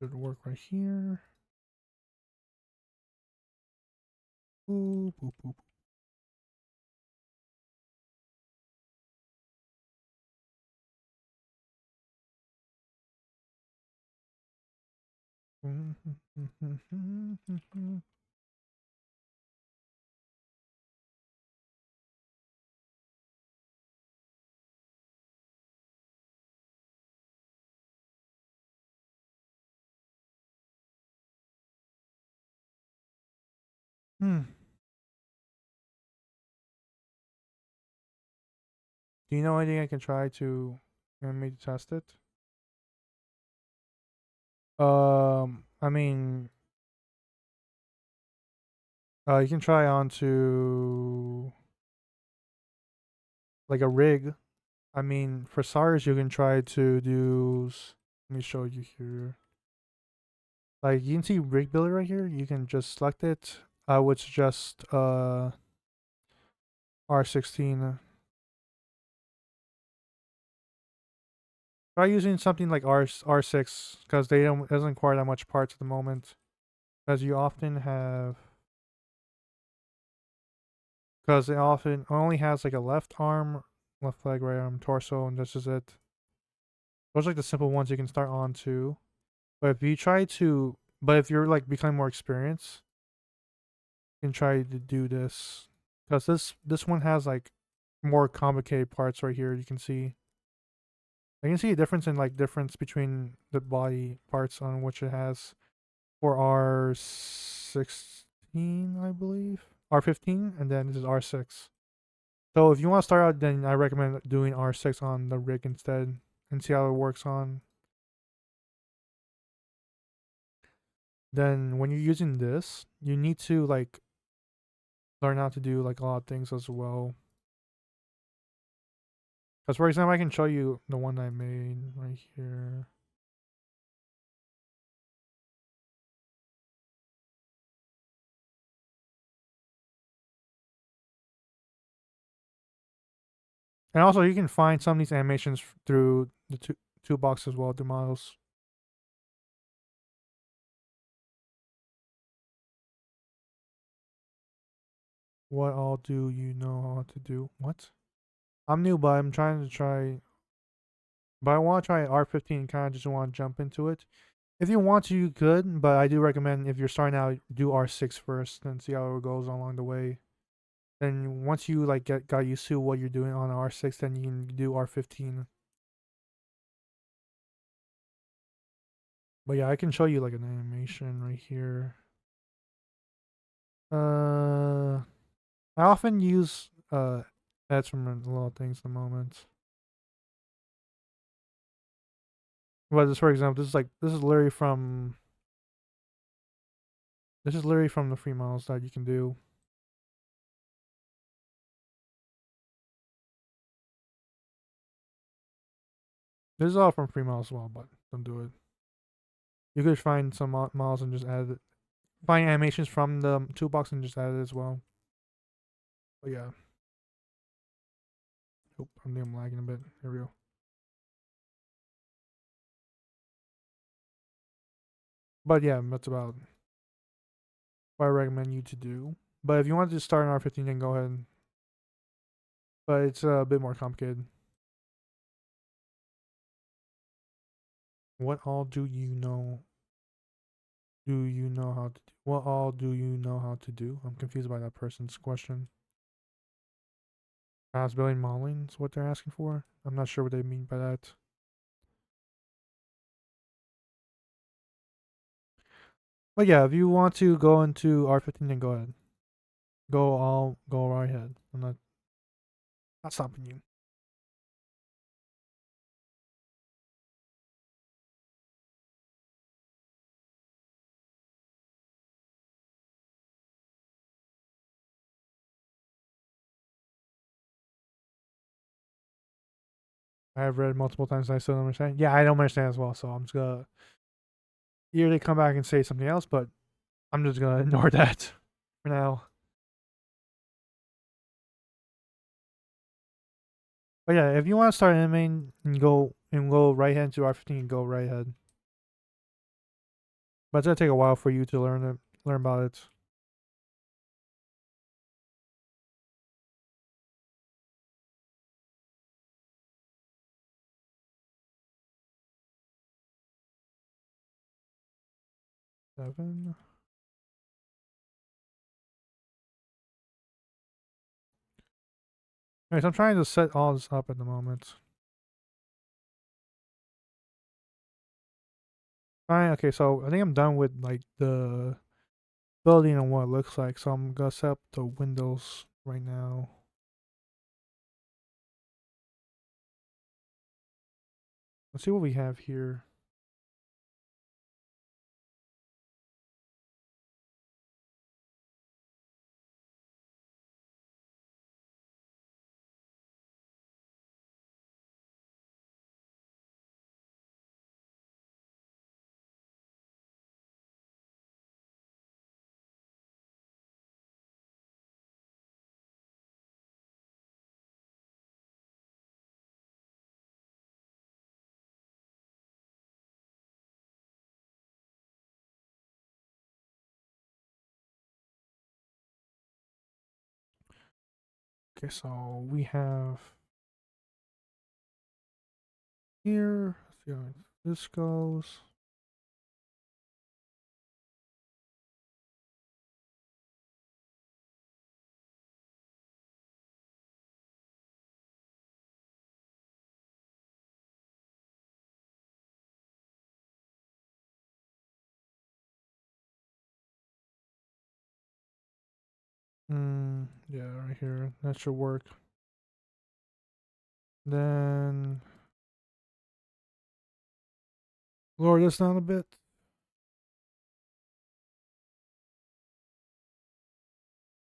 Good work right here. Boop, boop, boop. Hmm. Do you know anything I can try to maybe test it? I mean, you can try onto like a rig. I mean, for SARS, you can try to do. Let me show you here. Like you can see rig builder right here. You can just select it. I would suggest R16. Try using something like R6 because they don't it doesn't require that much parts at the moment. Because you often have because it often only has like a left arm, left leg, right arm, torso, and this is it. Those are like the simple ones you can start on to. But if you try to, but if you're like becoming more experienced, you can try to do this because this one has like more complicated parts right here. You can see. I can see a difference in like difference between the body parts on which it has for R16, I believe. R15, and then this is R6. So if you want to start out, then I recommend doing R6 on the rig instead and see how it works on. Then when you're using this, you need to like learn how to do like a lot of things as well. Because for example, I can show you the one I made right here. And also you can find some of these animations through the toolbox as well, the models. What all do you know how to do? What? I'm new, but I'm trying to try. But I want to try R15. Kind of just want to jump into it. If you want to, you could. But I do recommend if you're starting out, do R6 first and see how it goes along the way. Then once you like got used to what you're doing on R6, then you can do R15. But yeah, I can show you like an animation right here. I often use ads from a lot of things at the moment. But this, for example, this is literally from the free models that you can do. This is all from free models as well, but don't do it. You could find some models and just add it. Find animations from the toolbox and just add it as well. But yeah. Oh, I'm lagging a bit. Here we go. But yeah, that's about what I recommend you to do. But if you want to start in R15, then go ahead. But it's a bit more complicated. What all do you know? Do you know how to do? What all do you know how to do? I'm confused by that person's question. Perhaps building modeling is what they're asking for. I'm not sure what they mean by that. But yeah, if you want to go into R15, then go ahead. Go right ahead. I'm not stopping you. I have read multiple times and I still don't understand. Yeah, I don't understand as well, so I'm just gonna either they come back and say something else, but I'm just gonna ignore that for now. But yeah, if you want to start animating and go right ahead into R15, go right ahead. But it's gonna take a while for you to learn about it. Seven. Anyways, I'm trying to set all this up at the moment. Fine. Okay, so I think I'm done with like building and what it looks like. So I'm gonna set up the windows right now. Let's see what we have here. Okay, so we have here. Let's see how this goes. Yeah, right here. That should work. Then lower this down a bit.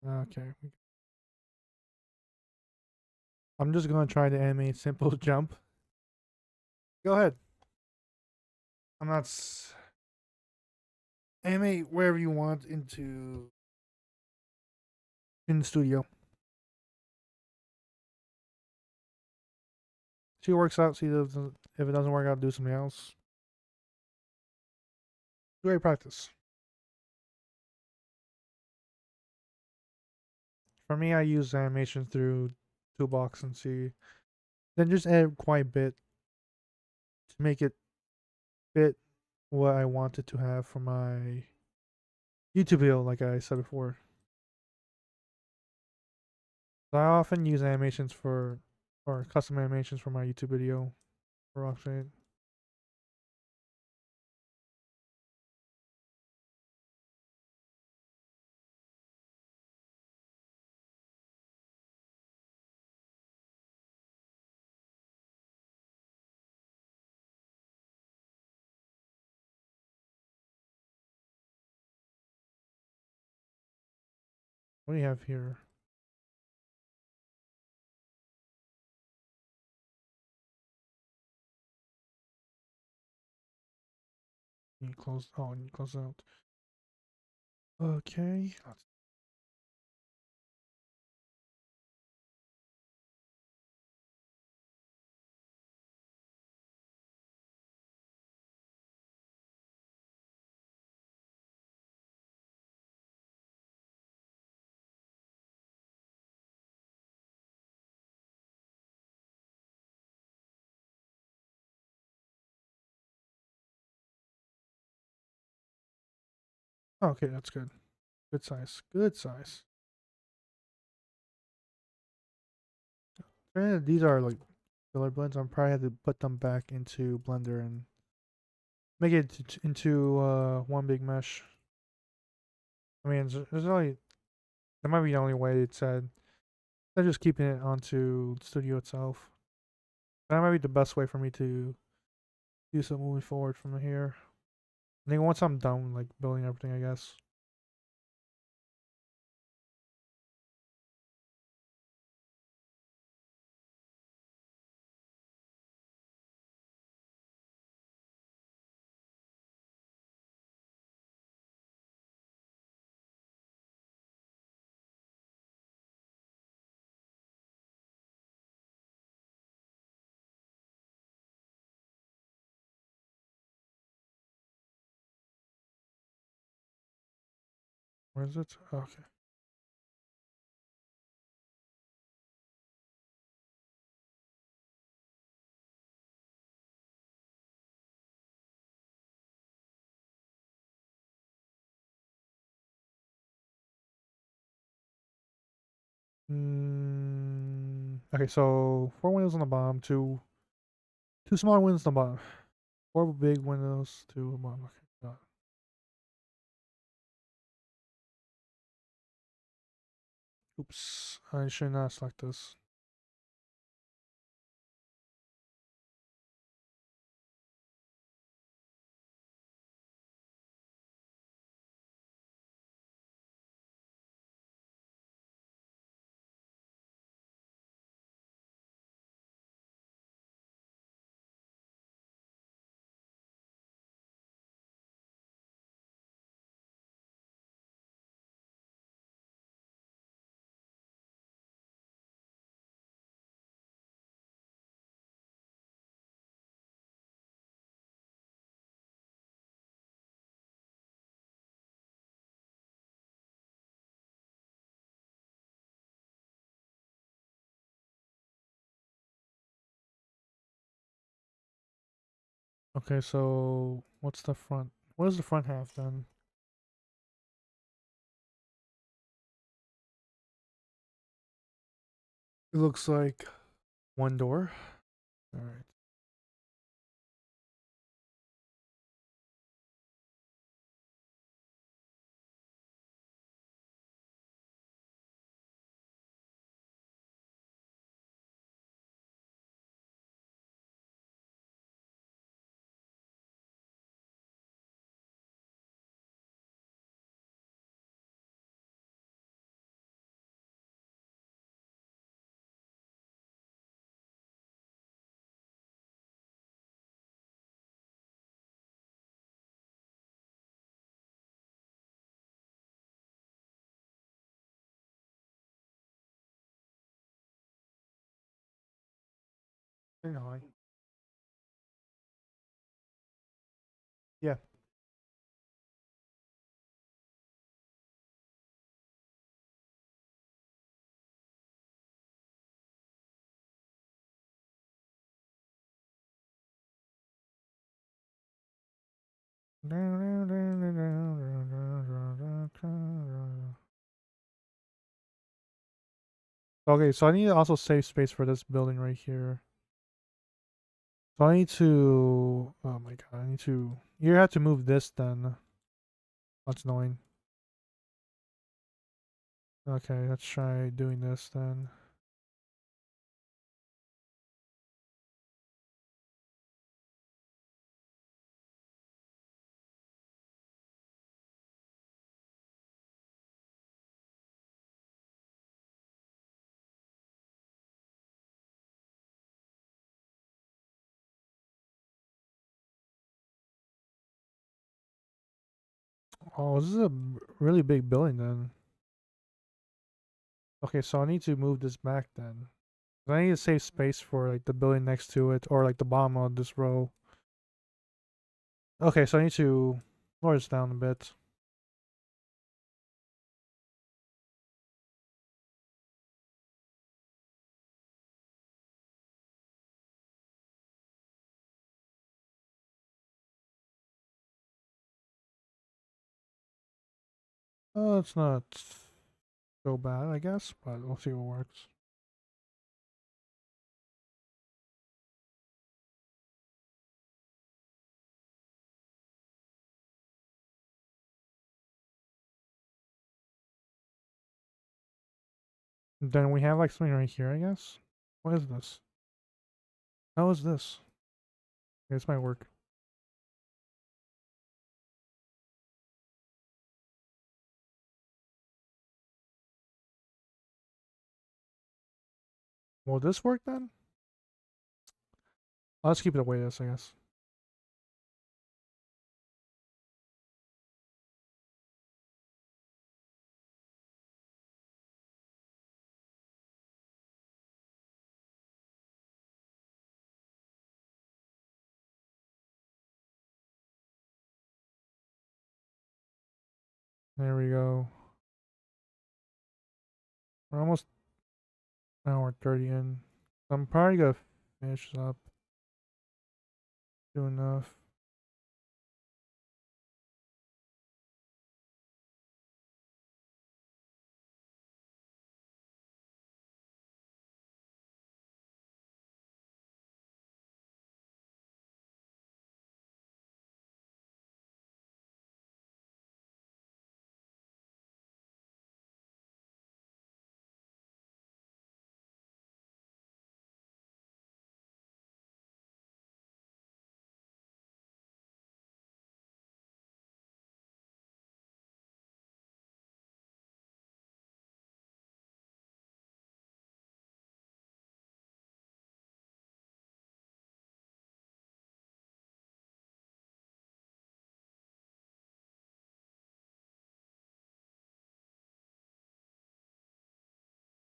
Okay. I'm just gonna try to animate simple jump. Go ahead. I'm not animate wherever you want into in the studio. See what works out. See if it doesn't work out, do something else. Great practice. For me, I use animation through Toolbox and see. Then just add quite a bit to make it fit what I wanted to have for my YouTube video, like I said before. So I often use animations for or custom animations for my YouTube video for Rockshade. What do you have here? You close. Oh, you close out. Okay. Okay, that's good. Good size. Good size. Granted, these are like filler blends. I'm probably have to put them back into Blender and make it into one big mesh. I mean, there's only that might be the only way it's said. They're just keeping it onto the studio itself. That might be the best way for me to do some moving forward from here. I think once I'm done like building everything, I guess. Where is it? Okay. Okay, so 4 windows on the bottom, two small windows on the bottom, 4 big windows, 2 on the bottom. Okay, got it. Oops, I should not select this. Okay, so what's the front? What is the front half then? It looks like one door. All right. I know. Yeah. Okay, so I need to also save space for this building right here. So I need to. Oh my god, I need to. You have to move this then. That's annoying. Okay, let's try doing this then. Oh, this is a really big building then. Okay, so I need to move this back then. I need to save space for like the building next to it or like the bottom of this row. Okay, so I need to lower this down a bit. Oh, it's not so bad, I guess, but we'll see what works. Then we have like something right here, I guess. What is this? How is this? Okay, this might work. Will this work then? Let's keep it the way it is, I guess. There we go. We're almost an hour 30 in. I'm probably gonna finish this up. Do enough.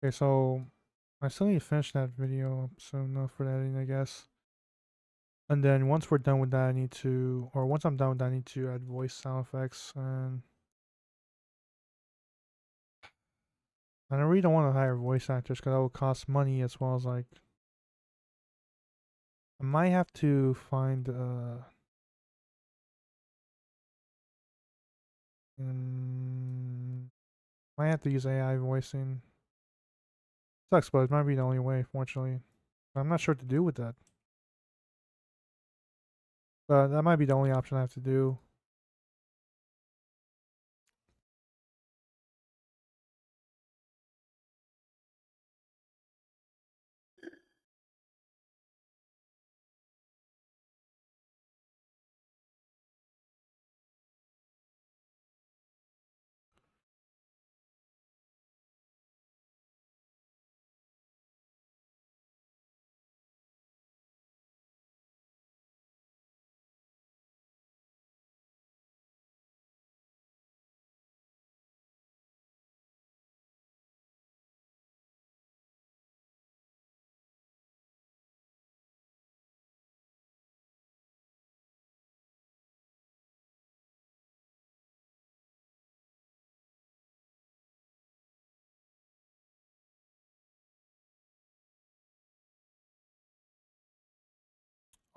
Okay, so I still need to finish that video soon enough for editing, I guess. And then once we're done with that, once I'm done with that, I need to add voice sound effects. And I really don't want to hire voice actors because that will cost money as well as like I might have to find mm, might have to use AI voicing. Sucks, but it might be the only way, fortunately. I'm not sure what to do with that. But that might be the only option I have to do.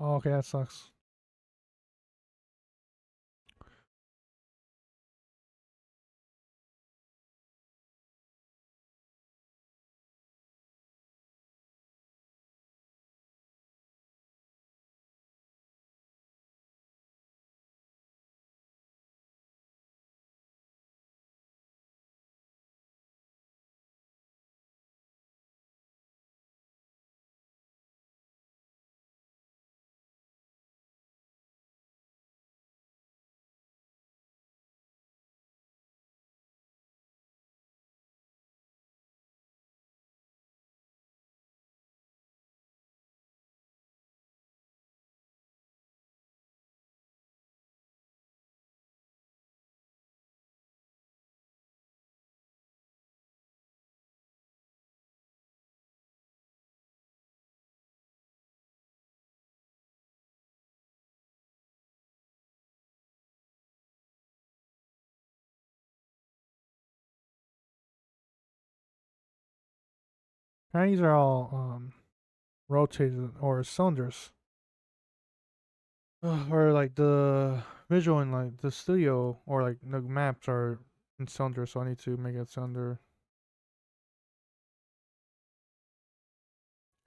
Oh, okay, that sucks. These are all rotated or cylinders. Or like the visual in like the studio or like the maps are in cylinders, so I need to make a cylinder.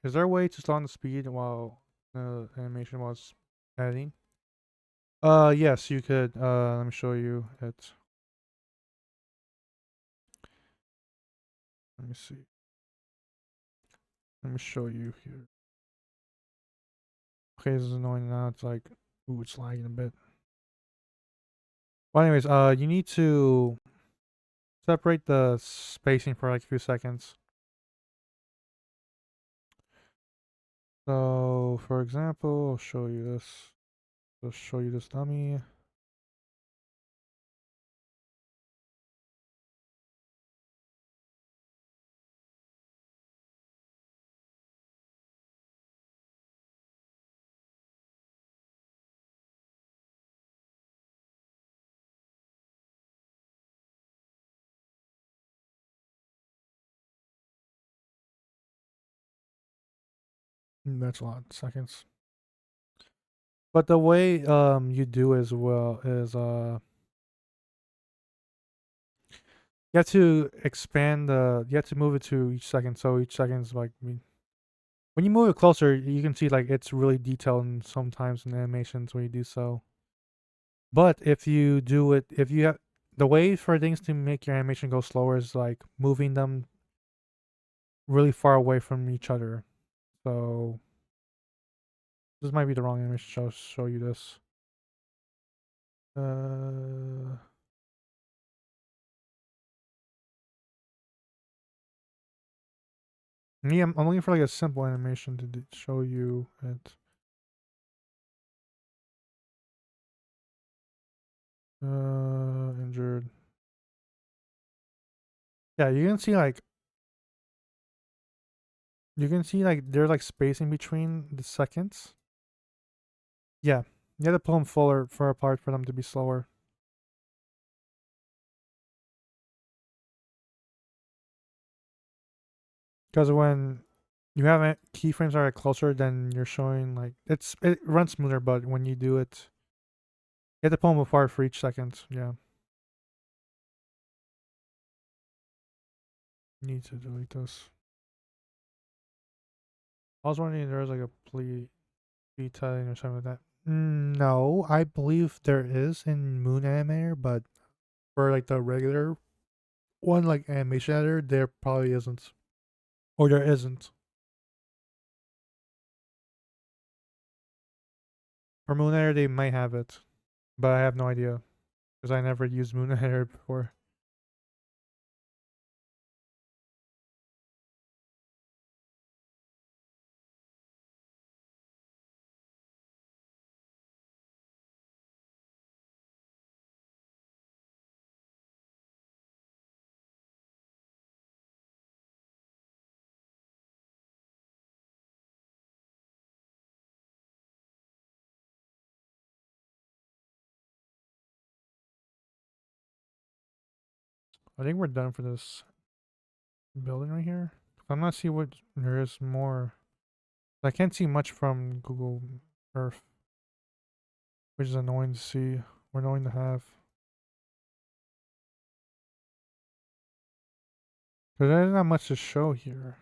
Is there a way to slow down the speed while the animation was editing? Yes, you could. Let me show you it. Let me see. Let me show you here. Okay, this is annoying now. It's like, ooh, it's lagging a bit. Well, anyways, you need to separate the spacing for like a few seconds. So, for example, I'll show you this. I'll show you this dummy. That's a lot of seconds. But the way you do as well is you have to expand the you have to move it to each second, so each second is like when you move it closer, you can see like it's really detailed and sometimes in animations when you do so. But if you do it, if you have the way for things to make your animation go slower is like moving them really far away from each other. So this might be the wrong animation. Show you this. Uh, Me, I'm looking for like a simple animation to show you it. Injured. Yeah, you can see like you can see like there's like spacing between the seconds. Yeah, you have to pull them fuller far apart for them to be slower. Because when you have keyframes that are closer, then you're showing like it runs smoother. But when you do it, you have to pull them apart for each second. Yeah, need to delete this. I was wondering if there was like a plea telling or something like that. No, I believe there is in Moon Animator, but for like the regular one, like animation editor, there probably isn't, or there isn't. For Moon Editor, they might have it, but I have no idea because I never used Moon Editor before. I think we're done for this building right here. I'm not see what there is more. I can't see much from Google Earth, which is annoying to see or annoying to have. Because there's not much to show here,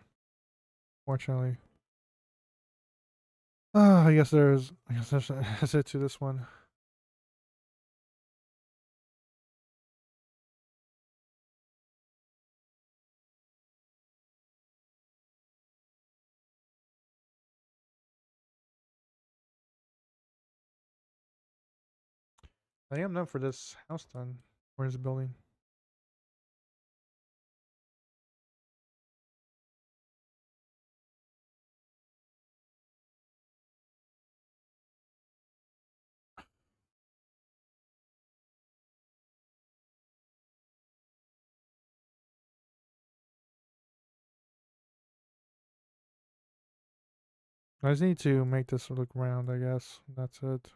fortunately. I guess there's. I guess that's it to this one. I think I'm done for this house done. Where's the building? I just need to make this look round, I guess. That's it.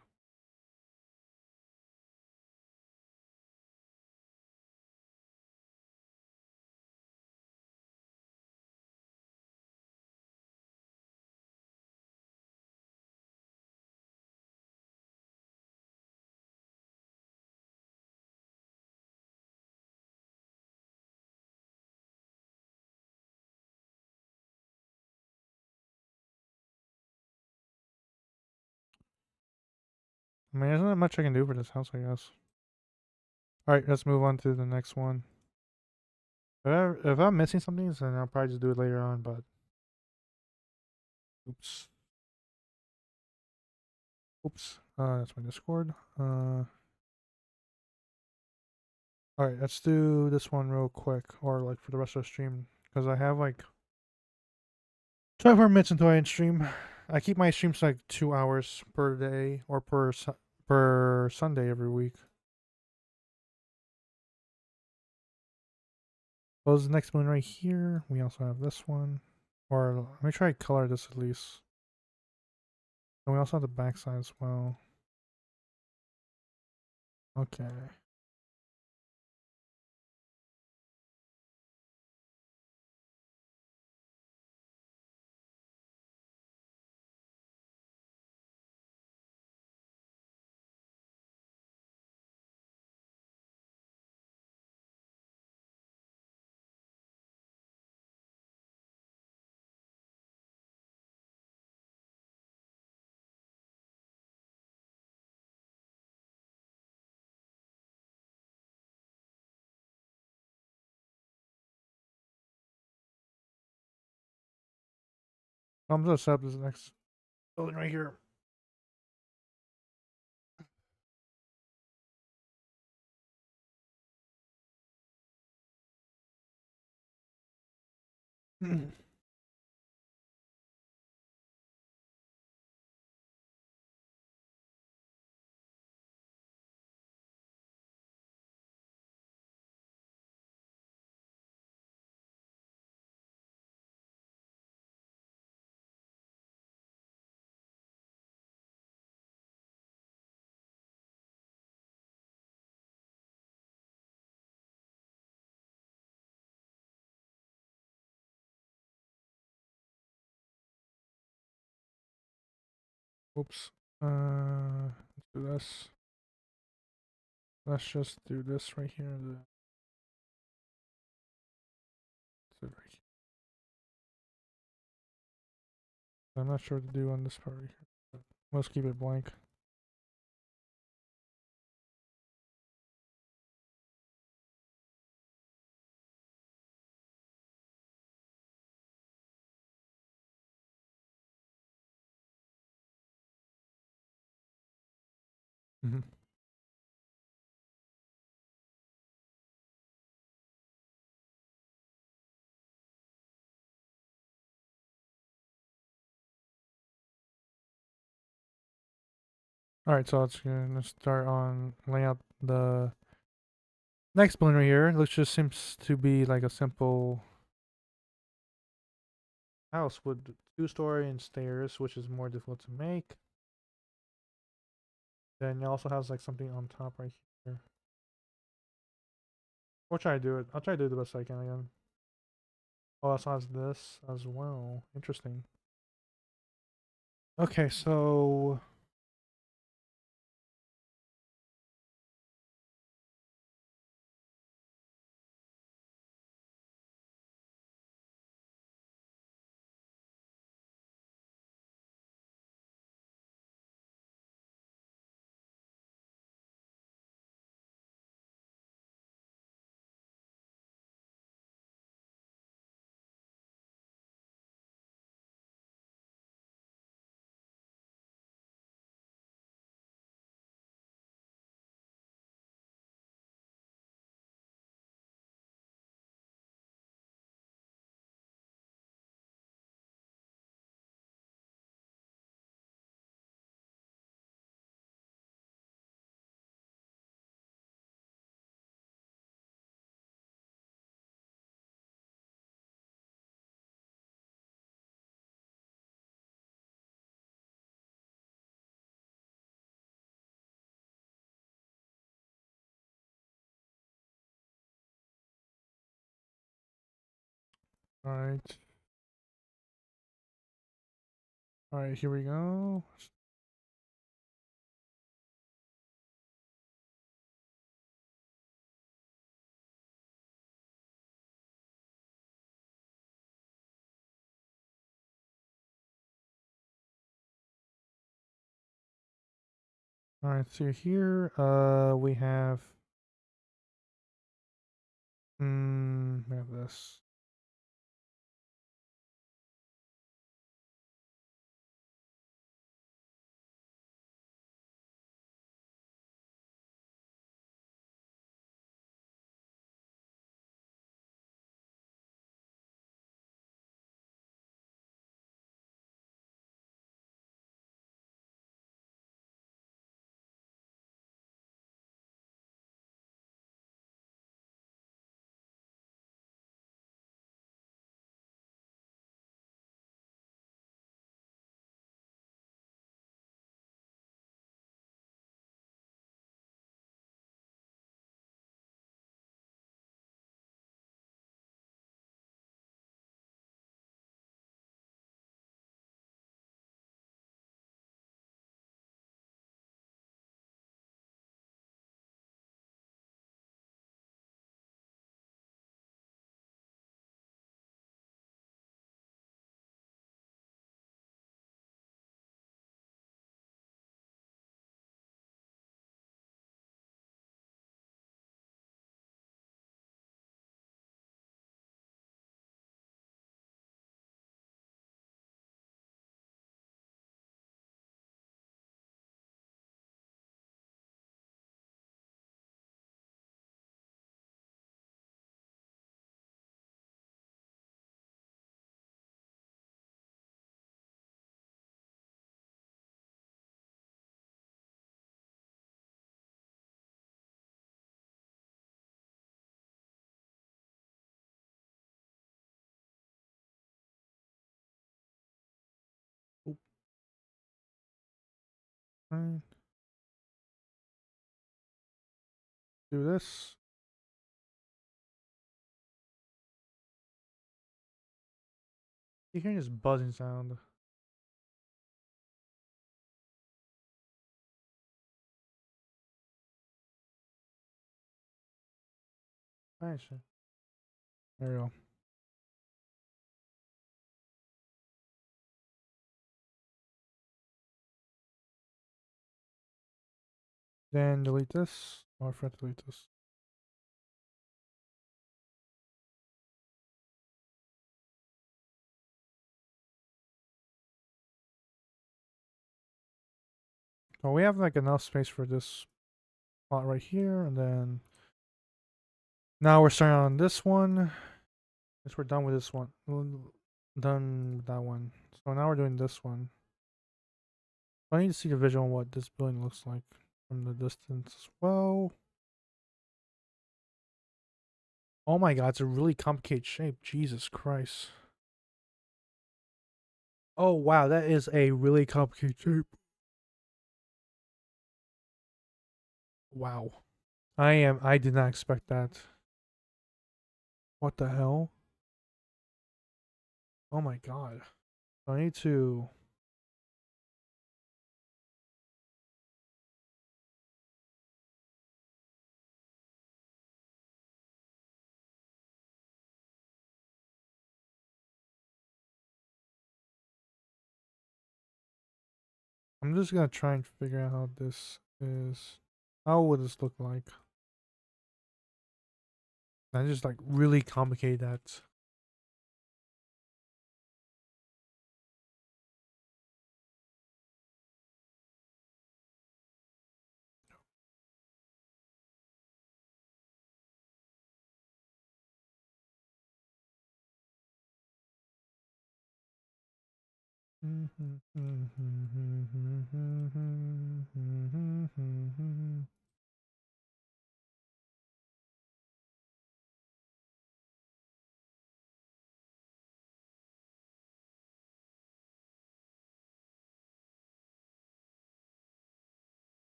I mean, there's not much I can do for this house, I guess. Alright, let's move on to the next one. If I'm missing something, then I'll probably just do it later on, but... Oops. Oops. That's my Discord. Alright, let's do this one real quick, or like for the rest of the stream, because I have like 12 more minutes until I end stream. I keep my streams like 2 hours per day or per Sunday every week. Well, the next one right here. We also have this one. Or let me try to color this at least. And we also have the backside as well. Okay. I'm gonna set up this next building right here. Oops. Let's do this. Let's just do this right here. Right here. I'm not sure what to do on this part right here. Let's keep it blank. Mm-hmm. All right, so let's gonna start on laying out the next building right here. Which just seems to be like a simple house with 2-story and stairs, which is more difficult to make. Then it also has like something on top right here. We'll try to do it. I'll try to do the best I can again. Oh, it also has this as well. Interesting. Okay, so all right. All right, here we go. All right, so here we have we have this. Oop, right, do this. You hear this buzzing sound. Nice. There we go. Then delete this. Oh, I forgot to delete this. So we have like enough space for this spot right here, and then now we're starting on this one. Guess we're done with this one. Done with that one. So now we're doing this one. I need to see the visual on what this building looks like from the distance as well. Oh my god, it's a really complicated shape. Jesus Christ. Oh wow, that is a really complicated shape. Wow. I did not expect that. What the hell? Oh my god. I need to I'm just gonna try and figure out how this is. How would this look like? I just like really complicate that.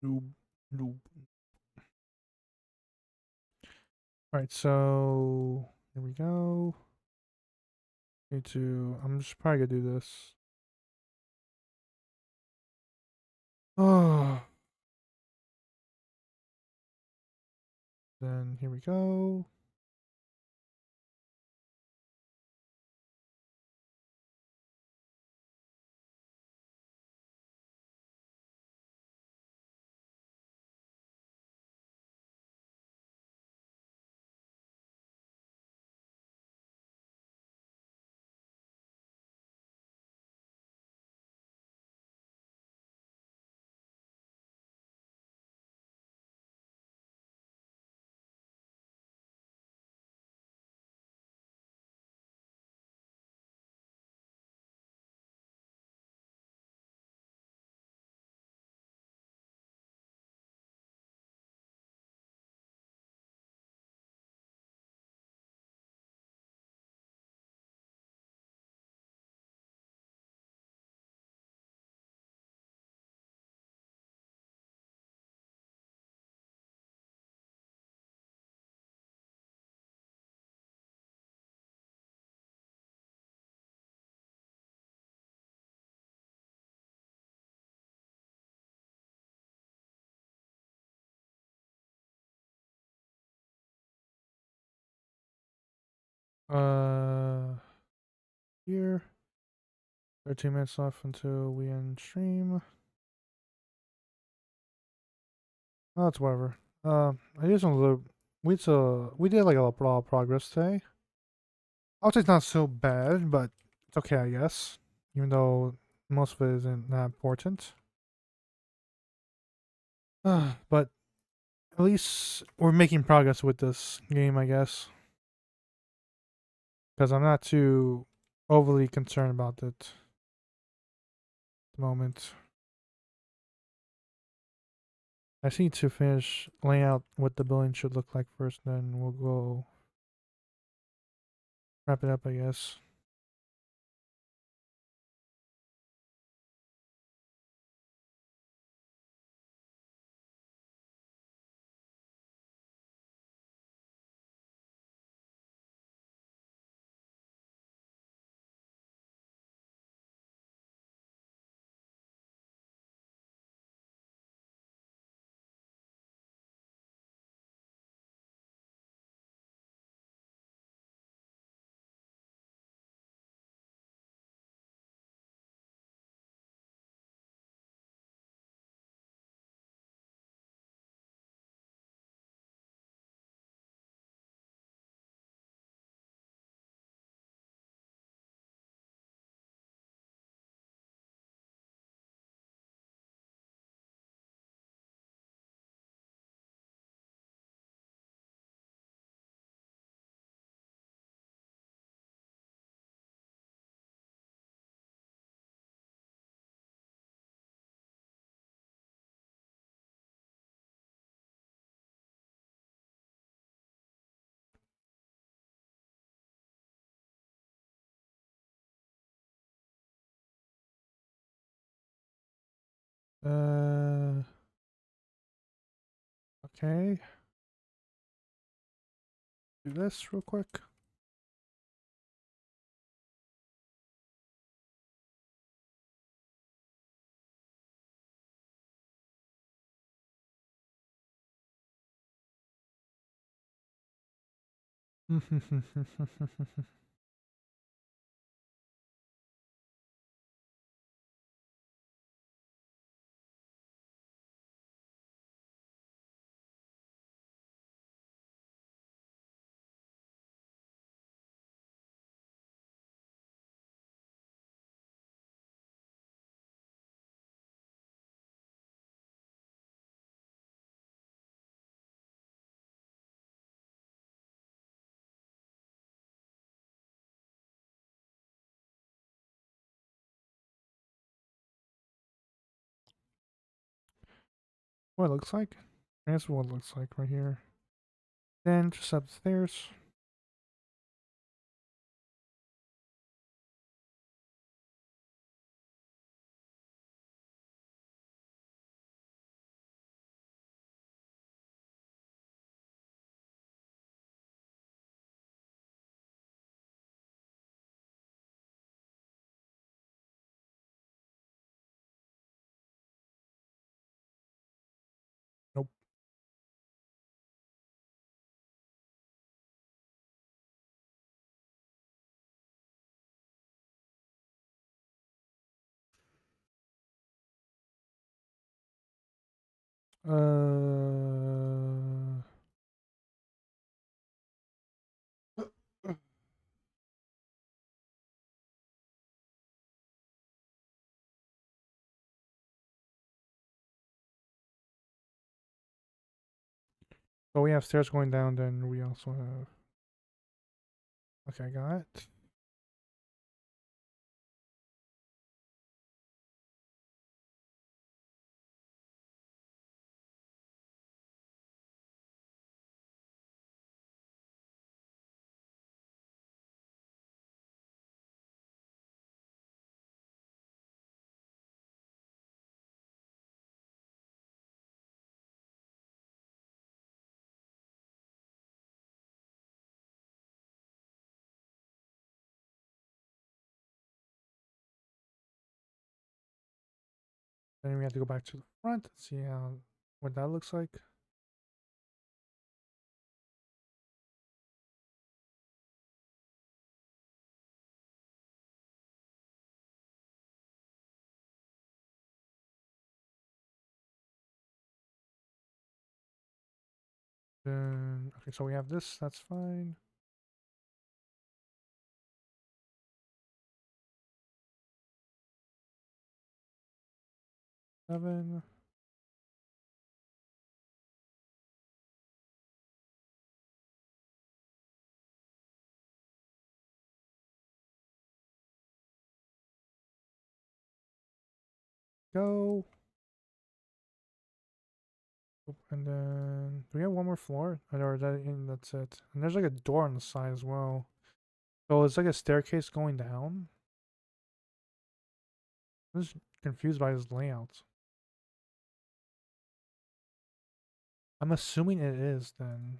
Noob, noob. Alright, so here we go. Need to I'm just probably gonna do this. Oh, then here we go. Uh Here. 13 minutes left until we end stream. Oh, it's whatever. I just want to we did like a lot of progress today. I would say it's not so bad, but it's okay, I guess. Even though most of it isn't that important. But at least we're making progress with this game, I guess. Because I'm not too overly concerned about it at the moment. I just need to finish laying out what the building should look like first, then we'll go wrap it up, I guess. Uh, okay. Do this real quick. What it looks like? That's what it looks like right here. Then just upstairs. Nope. Uh. So we have stairs going down, then we also have. Okay, got it. Then we have to go back to the front and see how what that looks like. Then okay, so we have this. That's fine. Seven. Go. And then do we have one more floor? Or is that in? That's it. And there's like a door on the side as well. So it's like a staircase going down. I'm just confused by his layouts. I'm assuming it is then.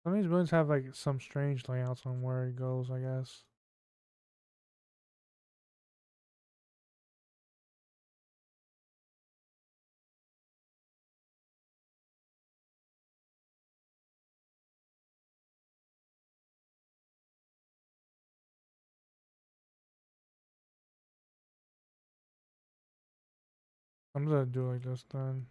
Some of these buildings have like some strange layouts on where it goes, I guess. I'm gonna do it like this then.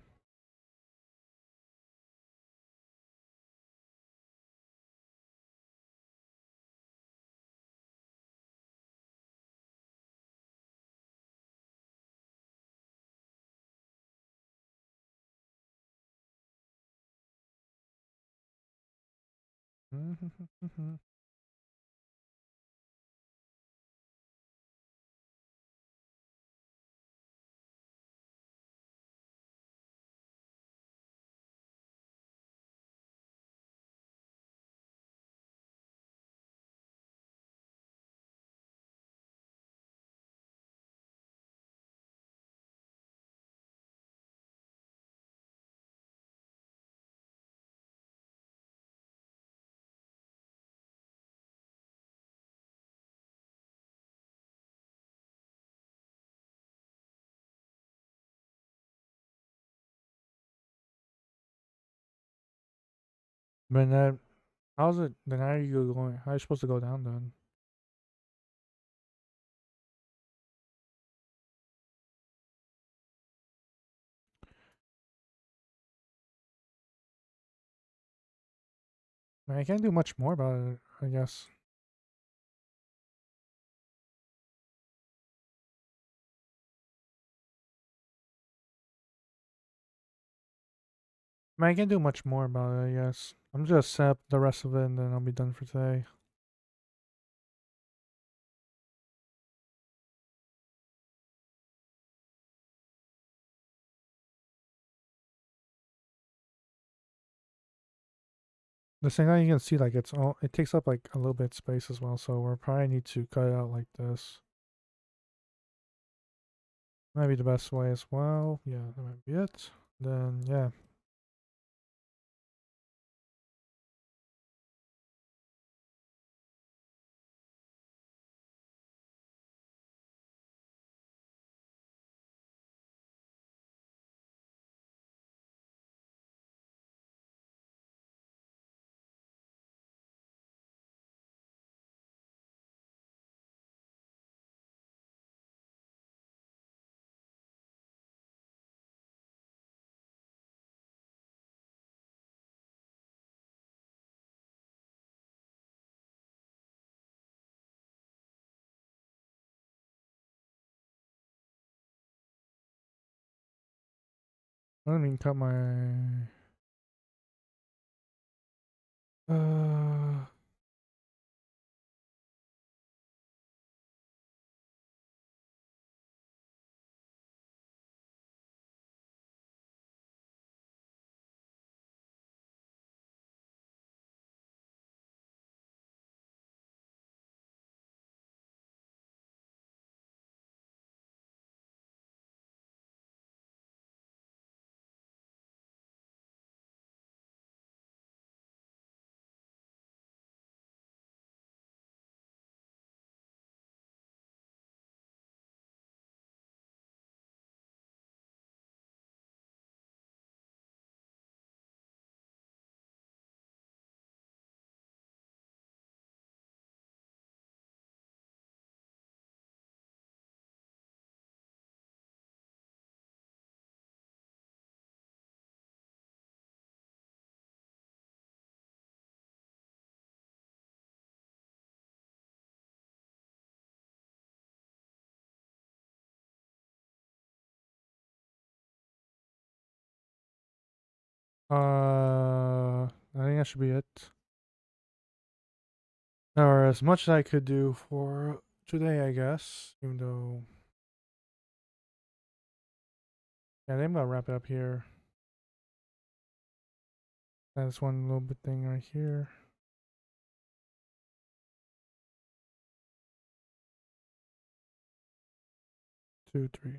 But then, how's it? Then how are you going? How are you supposed to go down then? I mean, I can't do much more about it, I guess. I mean, I can't do much more about it, I guess. I'm just set up the rest of it and then I'll be done for today. The thing that you can see, like, it takes up like a little bit of space as well, so we'll probably need to cut it out like this. Might be the best way as well. Yeah, that might be it. Then, yeah. Let me cut my. Uh. I think that should be it. Or as much as I could do for today, I guess. Even though. Yeah, I think I'm gonna wrap it up here. That's one little bit thing right here. 2, 3.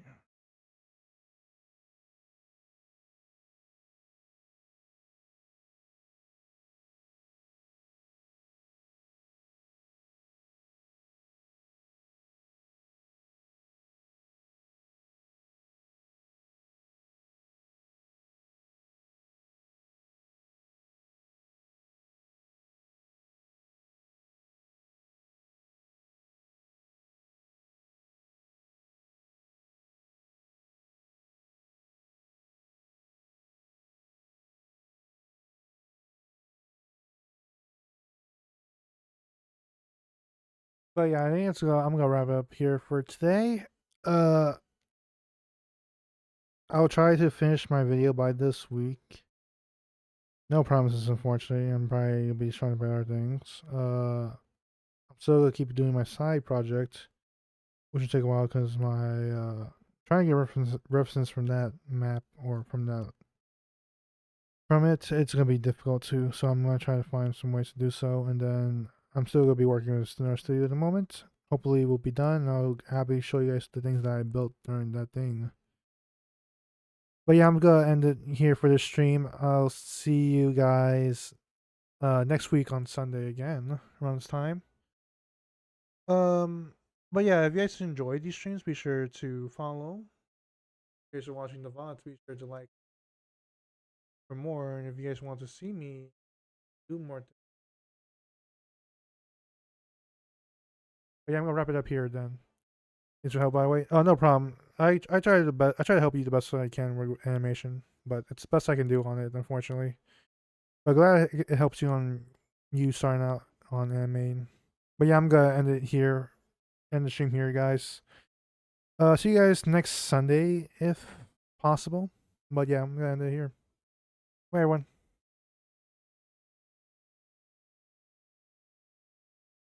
But yeah, I think I'm gonna wrap it up here for today. Uh, I'll try to finish my video by this week. No promises, unfortunately. I'm probably gonna be trying to buy other things. I'm still gonna keep doing my side project, which will take a while because my trying to get reference from that map or from it. It's gonna be difficult too. So I'm gonna try to find some ways to do so, and then I'm still gonna be working with our studio at the moment. Hopefully, we'll be done. And I'll happily show you guys the things that I built during that thing. But yeah, I'm gonna end it here for this stream. I'll see you guys next week on Sunday again around this time. Um, but yeah, if you guys enjoyed these streams, be sure to follow. If you guys are watching the VODs, be sure to like for more. And if you guys want to see me 2 more. But yeah, I'm gonna wrap it up here then. Thanks for help, by the way. Oh, no problem. I try the best. I try to help you the best I can with animation, but it's the best I can do on it, unfortunately. But glad it helps you on you starting out on animating. But yeah, I'm gonna end it here. End the stream here, guys. See you guys next Sunday if possible. But yeah, I'm gonna end it here. Bye, everyone.